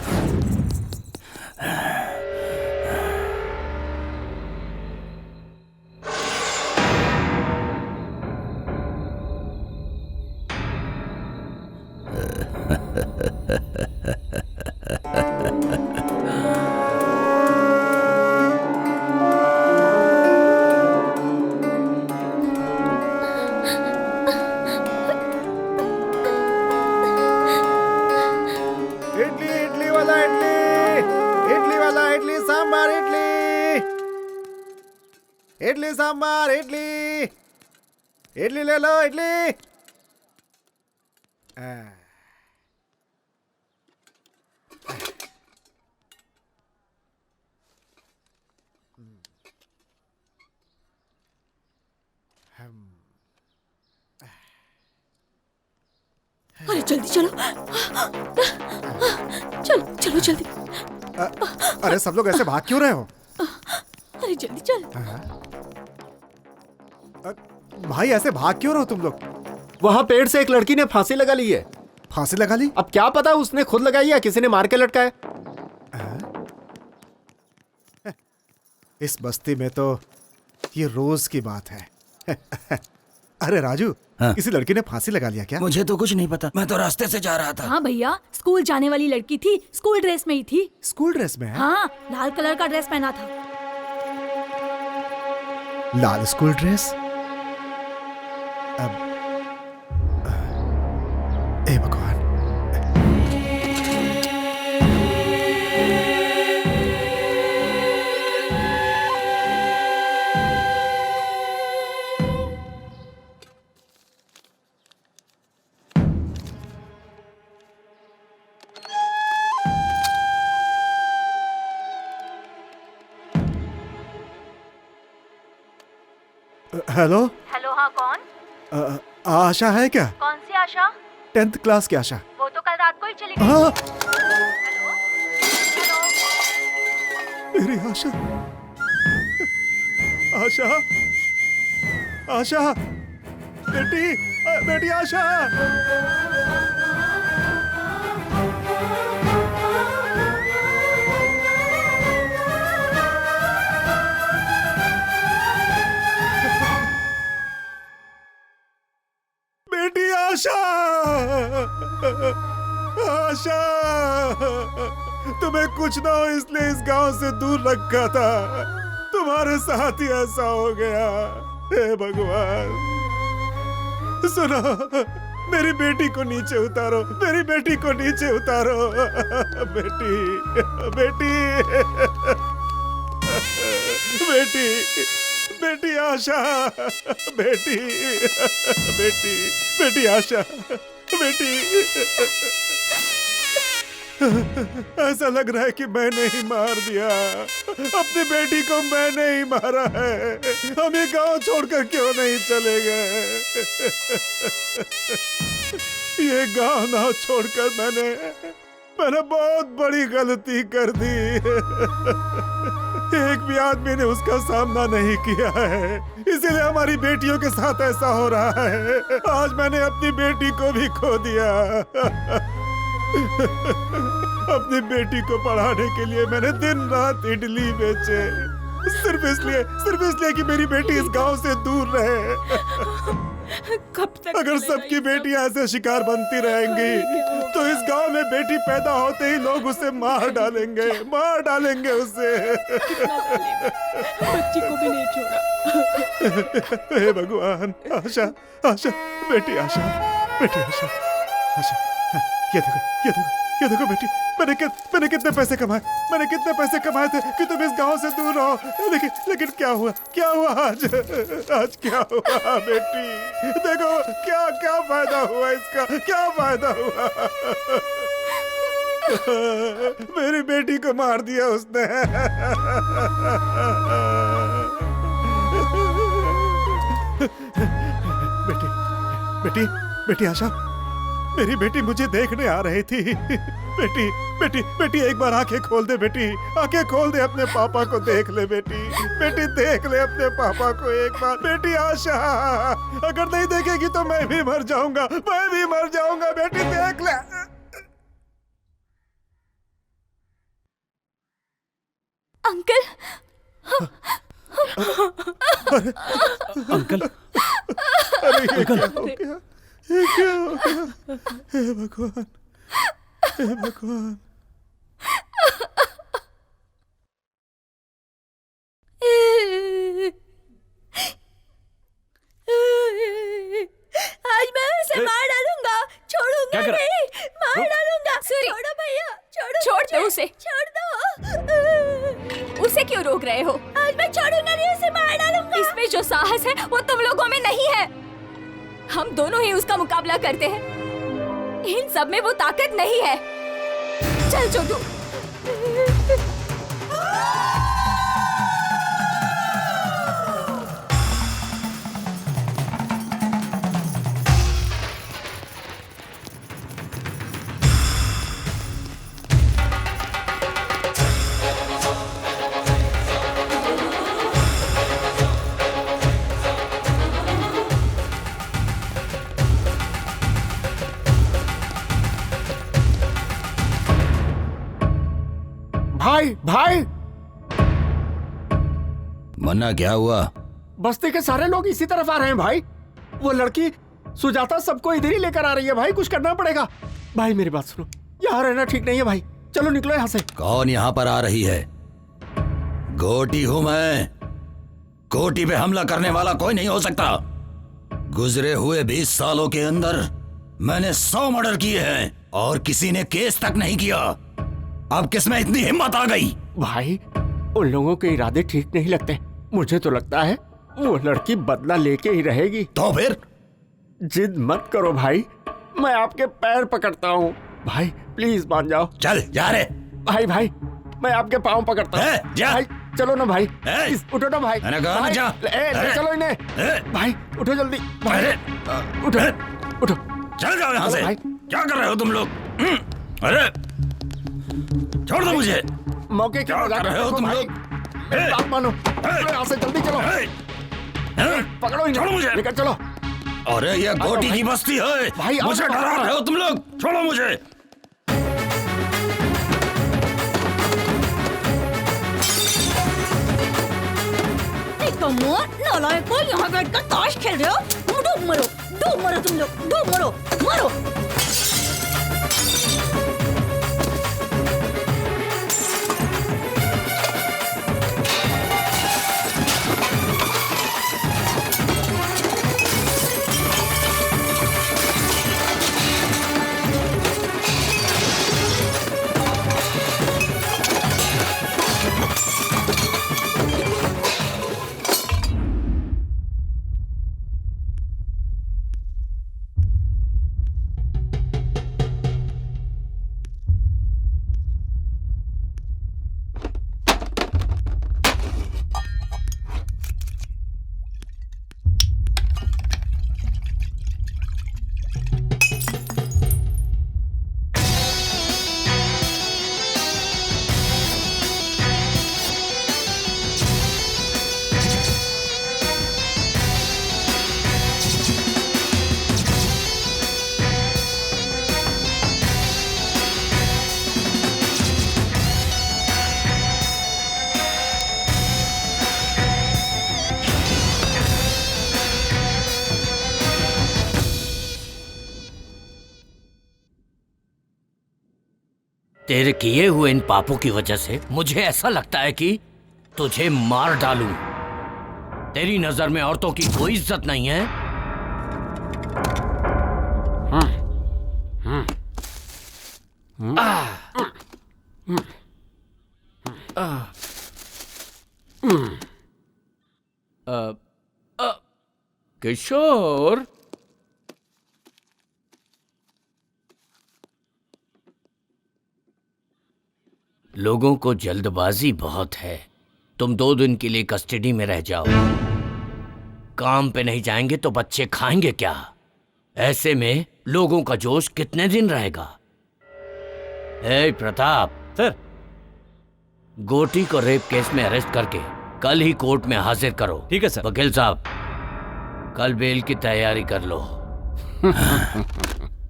इडली सांबार, इडली इडली ले लो, इडली। अरे जल्दी चलो, चलो चलो जल्दी। अरे सब लोग ऐसे भाग क्यों रहे हो? अरे जल्दी चल। भाई ऐसे भाग क्यों रहे हो तुम लोग? वहाँ पेड़ से एक लड़की ने फांसी लगा ली है। फांसी लगा ली? अब क्या पता उसने खुद लगाई या किसी ने मार के लटकाया। इस बस्ती में तो ये रोज की बात है। अरे राजू, हाँ? किसी लड़की ने फांसी लगा लिया क्या? मुझे तो कुछ नहीं पता, मैं तो रास्ते से जा रहा था। हाँ भैया, स्कूल जाने वाली लड़की थी, स्कूल ड्रेस में ही थी। स्कूल ड्रेस में है? हाँ, लाल कलर का ड्रेस पहना था। लाल स्कूल ड्रेस? अब ए भगवान। हेलो हेलो, हाँ कौन? आशा है क्या? कौन सी आशा? 10th क्लास की आशा। वो तो कल रात को ही चली गई। हाँ, हेलो हेलो, मेरी आशा, आशा, आशा, बेटी, बेटी आशा। बेटी आशा, आशा, तुम्हें कुछ ना हो इसलिए इस गांव से दूर रखा था, तुम्हारे साथ ही ऐसा हो गया। हे भगवान, सुनो, मेरी बेटी को नीचे उतारो, मेरी बेटी को नीचे उतारो। बेटी, बेटी, बेटी, बेटी आशा, बेटी, बेटी, बेटी आशा, बेटी। ऐसा लग रहा है कि मैंने ही मार दिया, अपनी बेटी को मैंने ही मारा है। हम ये गांव छोड़कर क्यों नहीं चले गए? ये गांव ना छोड़कर मैंने बहुत बड़ी गलती कर दी। एक भी आदमी ने उसका सामना नहीं किया है, इसीलिए हमारी बेटियों के साथ ऐसा हो रहा है। आज मैंने अपनी बेटी को भी खो दिया। अपनी बेटी को पढ़ाने के लिए मैंने दिन रात इडली बेचे, सिर्फ इसलिए कि मेरी बेटी इस गांव से दूर रहे। कब तक अगर सबकी बेटियां ऐसे शिकार बनती रहेंगी तो इस गांव में बेटी पैदा होते ही लोग उसे मार डालेंगे उसे। बच्ची को भी नहीं छोड़ा। हे भगवान, आशा, बेटी आशा, ये देखो बेटी, मैंने कितने पैसे कमाए थे कि तुम इस गांव से दूर रहो। लेकिन क्या हुआ आज क्या हुआ बेटी? देखो क्या फायदा हुआ इसका, क्या फायदा हुआ? मेरी बेटी को मार दिया उसने। बेटी आशा, मेरी बेटी मुझे देखने आ रही थी। बेटी एक बार आंखें खोल दे बेटी, आंखें खोल दे, अपने पापा को देख ले बेटी देख ले अपने पापा को एक बार। बेटी आशा, अगर नहीं देखेगी तो मैं भी मर जाऊंगा बेटी, देख ले। अंकल, अंकल, अरे ये क्या हो गया? हे भगवान। आज मैं उसे मार डालूंगा, छोड़ूंगा नहीं, मार डालूंगा। छोड़ो भैया, छोड़ दो उसे। छोड़ दो। उसे क्यों रोक रहे हो? आज मैं छोड़ूंगा नहीं, उसे मार डालूंगा। इसमें जो साहस है वो तुम लोगों में नहीं है। हम दोनों ही उसका मुकाबला करते हैं। इन सब में वो ताकत नहीं है। चल छोटू। भाई मन्ना, क्या हुआ? बस्ती के सारे लोग इसी तरफ आ रहे हैं भाई। वो लड़की सुजाता सबको इधर ही लेकर आ रही है भाई, कुछ करना पड़ेगा। भाई मेरी बात सुनो, यहाँ रहना ठीक नहीं है भाई, चलो निकलो यहाँ से। कौन यहाँ पर आ रही है? गोटी हूं मैं। गोटी पे हमला करने वाला कोई नहीं हो सकता। गुजरे हुए 20 सालों के अंदर मैंने 100 मर्डर किए हैं और किसी ने केस तक नहीं किया। अब किसमें इतनी हिम्मत आ गई? भाई उन लोगों के इरादे ठीक नहीं लगते। मुझे तो लगता है वो लड़की बदला लेके ही रहेगी। तो फिर? जिद मत करो भाई, मैं आपके पैर पकड़ता हूँ भाई, प्लीज मान जाओ। चल जा रे। भाई मैं आपके पाँव पकड़ता हूँ। जा। भाई चलो ना भाई, उठो ना भाई। मैंने कहा ना जा। ले चलो इन्हें। भाई उठो जल्दी। उठो चल जाओ यहाँ से। क्या कर रहे हो तुम लोग? अरे छोड़ दो मुझे। मौके क्या कर रहे हो तुम लोग? बात मानो, यहाँ से जल्दी चलो। पकड़ो इन्हें, छोड़ो मुझे। लेकर चलो। अरे ये गोटी की बस्ती है भाई, मुझे डरा रहे हो तुम लोग। छोड़ो मुझे। नालायक को यहाँ बैठकर ताश खेल रहे हो। डूब मरो तुम लोग, डूब मरो। तेरे किए हुए इन पापों की वजह से मुझे ऐसा लगता है कि तुझे मार डालूं। तेरी नजर में औरतों की कोई इज्जत नहीं है। किशोर, लोगों को जल्दबाजी बहुत है। तुम 2 दिन के लिए कस्टडी में रह जाओ। काम पे नहीं जाएंगे तो बच्चे खाएंगे क्या? ऐसे में लोगों का जोश कितने दिन रहेगा? ए प्रताप सर, गोटी को रेप केस में अरेस्ट करके कल ही कोर्ट में हाजिर करो। ठीक है सर। वकील साहब, कल बेल की तैयारी कर लो।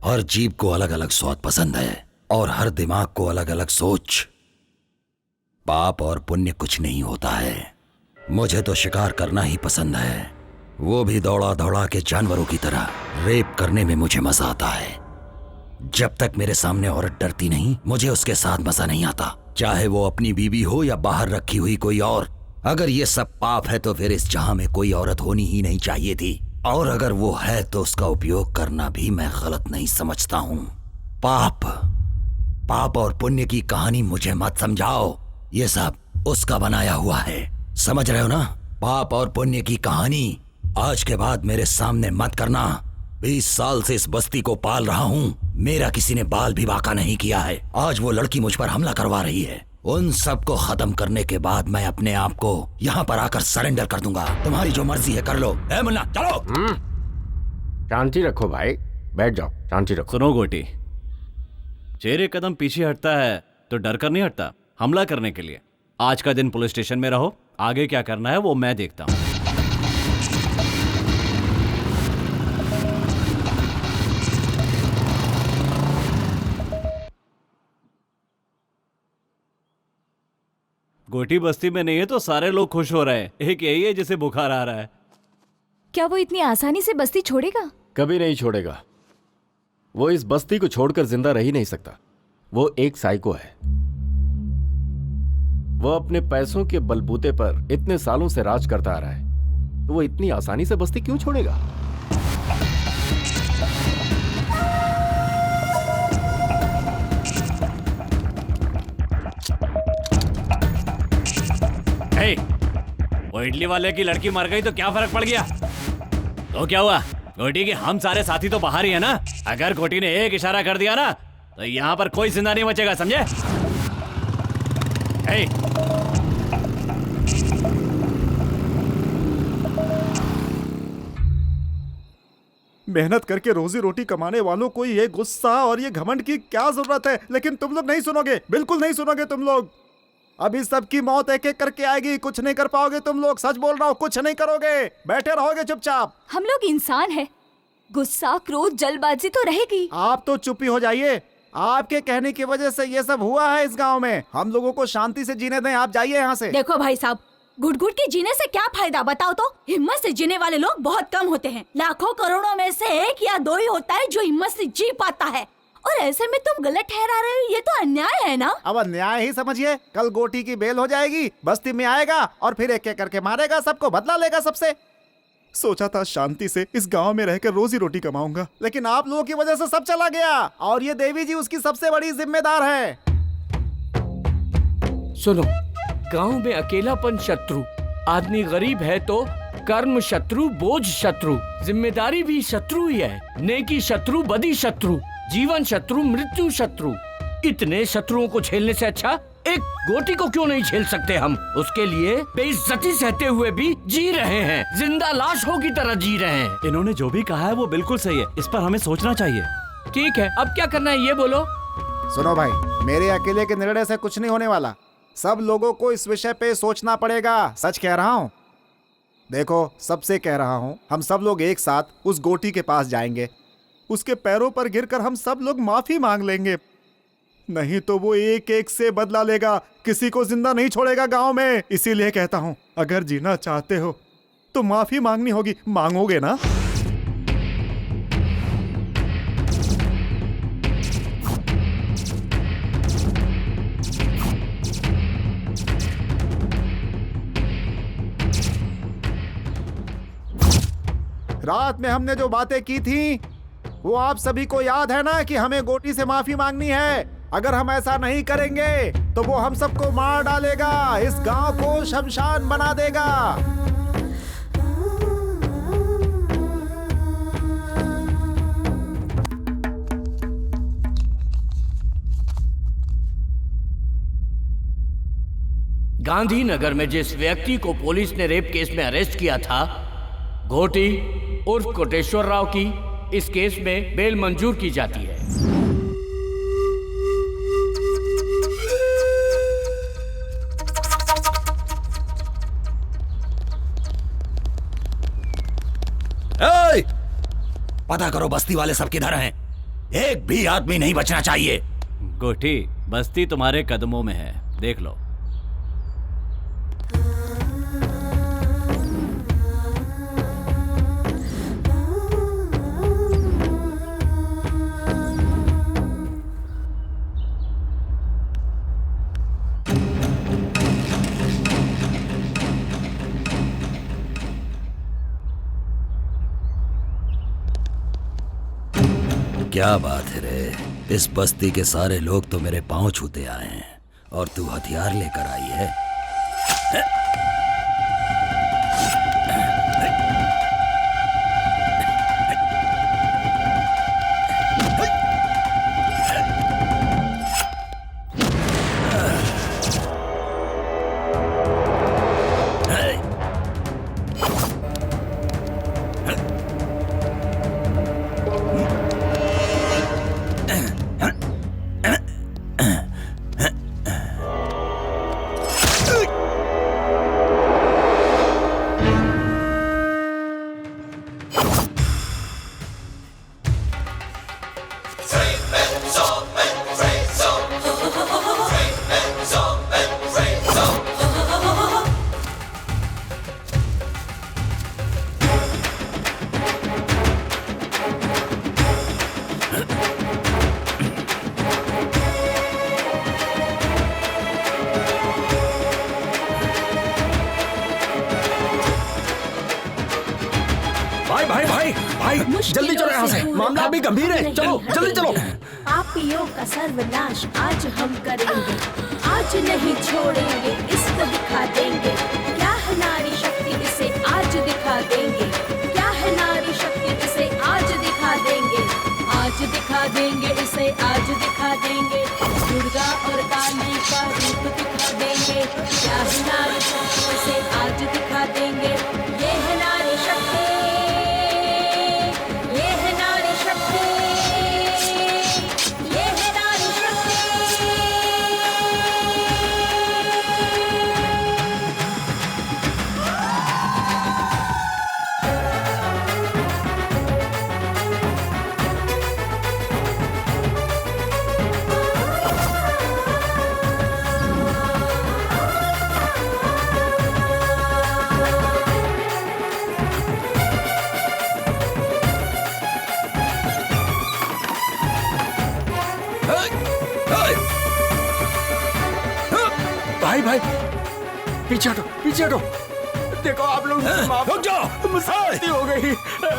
हर जीभ को अलग अलग स्वाद पसंद है और हर दिमाग को अलग अलग सोच। पाप और पुण्य कुछ नहीं होता है। मुझे तो शिकार करना ही पसंद है, वो भी दौड़ा दौड़ा के जानवरों की तरह। रेप करने में मुझे मजा आता है। जब तक मेरे सामने औरत डरती नहीं, मुझे उसके साथ मजा नहीं आता, चाहे वो अपनी बीवी हो या बाहर रखी हुई कोई और। अगर ये सब पाप है तो फिर इस जहां में कोई औरत होनी ही नहीं चाहिए थी, और अगर वो है तो उसका उपयोग करना भी मैं गलत नहीं समझता हूं। पाप और पुण्य की कहानी मुझे मत समझाओ, ये सब उसका बनाया हुआ है। समझ रहे हो ना? पाप और पुण्य की कहानी आज के बाद मेरे सामने मत करना। 20 साल से इस बस्ती को पाल रहा हूँ, मेरा किसी ने बाल भी बांका नहीं किया है। आज वो लड़की मुझ पर हमला करवा रही है। उन सब को खत्म करने के बाद मैं अपने आप को यहाँ पर आकर सरेंडर कर दूंगा। तुम्हारी जो मर्जी है कर लो। ए मुन्ना, चलो। शांति रखो भाई, बैठ जाओ, शांति रखो। सुनो गोटी, शेर एक कदम पीछे हटता है तो डर कर नहीं हटता, हमला करने के लिए। आज का दिन पुलिस स्टेशन में रहो, आगे क्या करना है वो मैं देखता हूँ। गोटी बस्ती में नहीं है तो सारे लोग खुश हो रहे हैं। एक यही है जिसे बुखार आ रहा है। क्या वो इतनी आसानी से बस्ती छोड़ेगा? कभी नहीं छोड़ेगा। वो इस बस्ती को छोड़कर जिंदा रह ही नहीं सकता। वो एक साइको है। वो अपने पैसों के बलबूते पर इतने सालों से राज करता आ रहा है, तो वो इतनी आसानी से बस्ती क्यों छोड़ेगा? हे, वो इडली वाले की लड़की मर गई तो क्या फर्क पड़ गया? तो क्या हुआ? गोटी के हम सारे साथी तो बाहर ही है ना। अगर गोटी ने एक इशारा कर दिया ना तो यहाँ पर कोई जिंदा नहीं बचेगा, समझे? हे, मेहनत करके रोजी रोटी कमाने वालों को ये गुस्सा और ये घमंड की क्या जरूरत है? लेकिन तुम लोग नहीं सुनोगे, बिल्कुल नहीं सुनोगे तुम लोग। अभी सबकी मौत एक एक करके आएगी, कुछ नहीं कर पाओगे तुम लोग। सच बोल रहा हूँ, कुछ नहीं करोगे, बैठे रहोगे चुपचाप। हम लोग इंसान हैं, गुस्सा, क्रोध, जल्दबाजी तो रहेगी। आप तो चुप ही हो जाइए। आपके कहने की वजह से ये सब हुआ है इस गांव में। हम लोगों को शांति से जीने दें, आप जाइए यहाँ से। देखो भाई साहब, घुट घुट के जीने से क्या फायदा बताओ तो? हिम्मत से जीने वाले लोग बहुत कम होते हैं। लाखों करोड़ों में से 1 या 2 ही होता है जो हिम्मत से जी पाता है। और ऐसे में तुम गलत ठहरा रहे हो, ये तो अन्याय है ना? अब अन्याय ही समझिए। कल गोटी की बेल हो जाएगी, बस्ती में आएगा और फिर एक एक करके मारेगा सबको, बदला लेगा सबसे। सोचा था शांति से इस गांव में रहकर रोजी रोटी कमाऊंगा, लेकिन आप लोगों की वजह से सब चला गया। और ये देवी जी उसकी सबसे बड़ी जिम्मेदार है। सुनो, गांव में अकेलापन शत्रु, आदमी गरीब है तो कर्म शत्रु, बोझ शत्रु, जिम्मेदारी भी शत्रु ही है। नेकी शत्रु, बदी शत्रु, जीवन शत्रु, मृत्यु शत्रु। इतने शत्रुओं को झेलने से अच्छा एक गोटी को क्यों नहीं झेल सकते हम? उसके लिए बेइज्जती सहते हुए भी जी रहे हैं, जिंदा लाशों की तरह जी रहे हैं। इन्होंने जो भी कहा है वो बिल्कुल सही है, इस पर हमें सोचना चाहिए। ठीक है, अब क्या करना है ये बोलो। सुनो भाई, मेरे अकेले के निर्णय से कुछ नहीं होने वाला। सब लोगों को इस विषय पे सोचना पड़ेगा। सच कह रहा हूँ। देखो, सबसे कह रहा हूँ, हम सब लोग एक साथ उस गोटी के पास जाएंगे। उसके पैरों पर गिरकर हम सब लोग माफी मांग लेंगे। नहीं तो वो एक एक से बदला लेगा, किसी को जिंदा नहीं छोड़ेगा गांव में। इसीलिए कहता हूँ, अगर जीना चाहते हो तो माफी मांगनी होगी। मांगोगे ना? रात में हमने जो बातें की थी वो आप सभी को याद है ना कि हमें गोटी से माफी मांगनी है। अगर हम ऐसा नहीं करेंगे तो वो हम सबको मार डालेगा, इस गांव को शमशान बना देगा। गांधीनगर में जिस व्यक्ति को पुलिस ने रेप केस में अरेस्ट किया था, घोटी उर्फ कोटेश्वर राव की इस केस में बेल मंजूर की जाती है। पता करो बस्ती वाले सब किधर हैं। एक भी आदमी नहीं बचना चाहिए। गोटी, बस्ती तुम्हारे कदमों में है, देख लो। क्या बात है रे, इस बस्ती के सारे लोग तो मेरे पांव छूते आए हैं और तू हथियार लेकर आई है। जल्दी चलो यहाँ से, मामला अभी गंभीर है। चलो जल्दी चलो। पापियों का सर्वनाश आज हम करेंगे, आज नहीं छोड़ेंगे, इसको दिखा देंगे। क्या है नारी शक्ति, इसे आज दिखा देंगे। क्या है नारी शक्ति, इसे आज दिखा देंगे। आज दिखा देंगे, इसे आज दिखा देंगे। दुर्गा और काली का रूप दिखा देंगे। क्या है नारी शक्ति, इसे आज दिखा देंगे। ये है नारी शक्ति, ये है नारी शक्ति, ये है नारी शक्ति। भाई भाई पीछे हटो, पीछे हटो। देखो आप लोग माफ रुक जाओ, मुझसे गलती हो गई,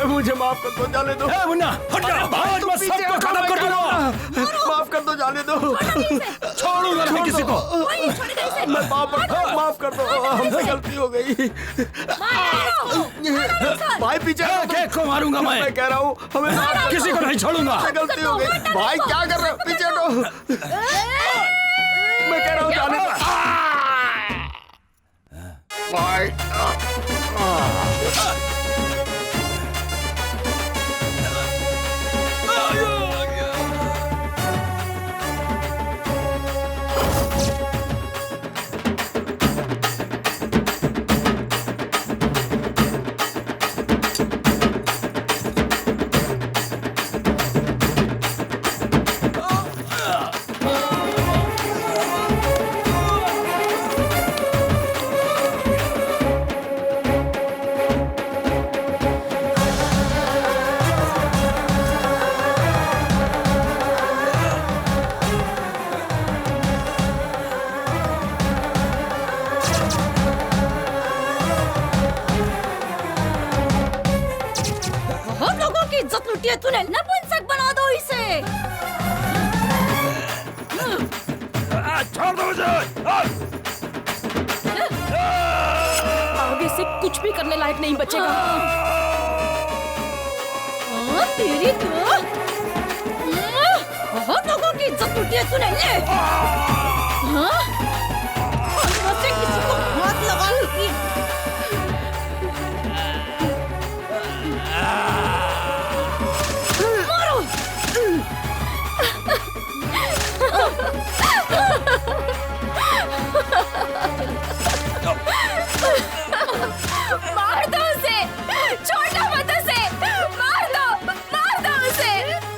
मुझे माफ कर दो, जाने दो। मुन्ना हट जा, आज मैं सबको खत्म कर दूंगा। माफ कर दो, जाने दो। छोड़ूंगा नहीं किसी को। मैं माफ कर दो, हमसे गलती हो गई। भाई पीछे केक को मारूंगा मैं कह रहा हूँ, हमें किसी को नहीं छोड़ूंगा। गलती हो गई। भाई क्या कर रहे हो, पीछे हटो। मैं कह रहा हूँ जाने दो। भाई चुटिया तूने नपुंसक बना दो इसे। छोड़ दो मुझे। आगे से कुछ भी करने लायक नहीं बचेगा। तेरी तो बहुत लोगों की इज्जत लूटी है तूने। ले से किसी को हाथ लगा लूटी। मारो। मार दो उसे, छोड़ना मत उसे, मार दो उसे,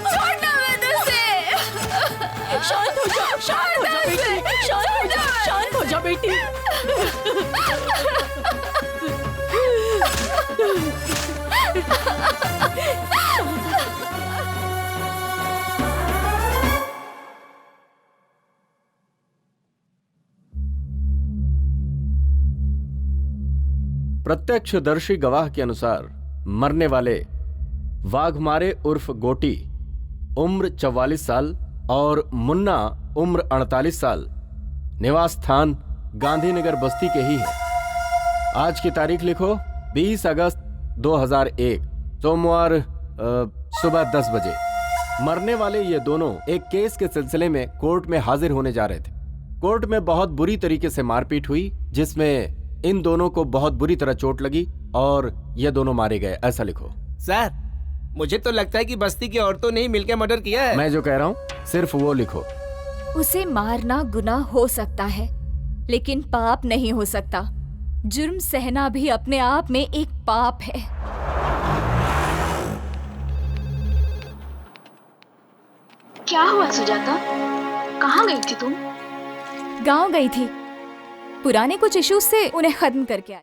छोड़ना मत उसे। शांत हो जा, शांत हो जा बेटी, शांत हो जा बेटी। प्रत्यक्षदर्शी गवाह के अनुसार मरने वाले वाघमारे उर्फ गोटी उम्र 44 साल और मुन्ना उम्र 48 साल निवास स्थान गांधीनगर बस्ती के ही हैं। आज की तारीख लिखो 20 अगस्त 2001 सोमवार सुबह 10 बजे। मरने वाले ये दोनों एक केस के सिलसिले में कोर्ट में हाजिर होने जा रहे थे। कोर्ट में बहुत बुरी तरीके से मारपीट हुई जिसमें इन दोनों को बहुत बुरी तरह चोट लगी और ये दोनों मारे गए। ऐसा लिखो। सर मुझे तो लगता है कि बस्ती की औरतों ने ही मिलकर मर्डर किया है। मैं जो कह रहा हूँ सिर्फ वो लिखो। उसे मारना गुनाह हो सकता है लेकिन पाप नहीं हो सकता। जुर्म सहना भी अपने आप में एक पाप है। क्या हुआ सुजाता? कहाँ गई थी तुम? गांव गई थी, पुराने कुछ इश्यूज से उन्हें खत्म करके आई।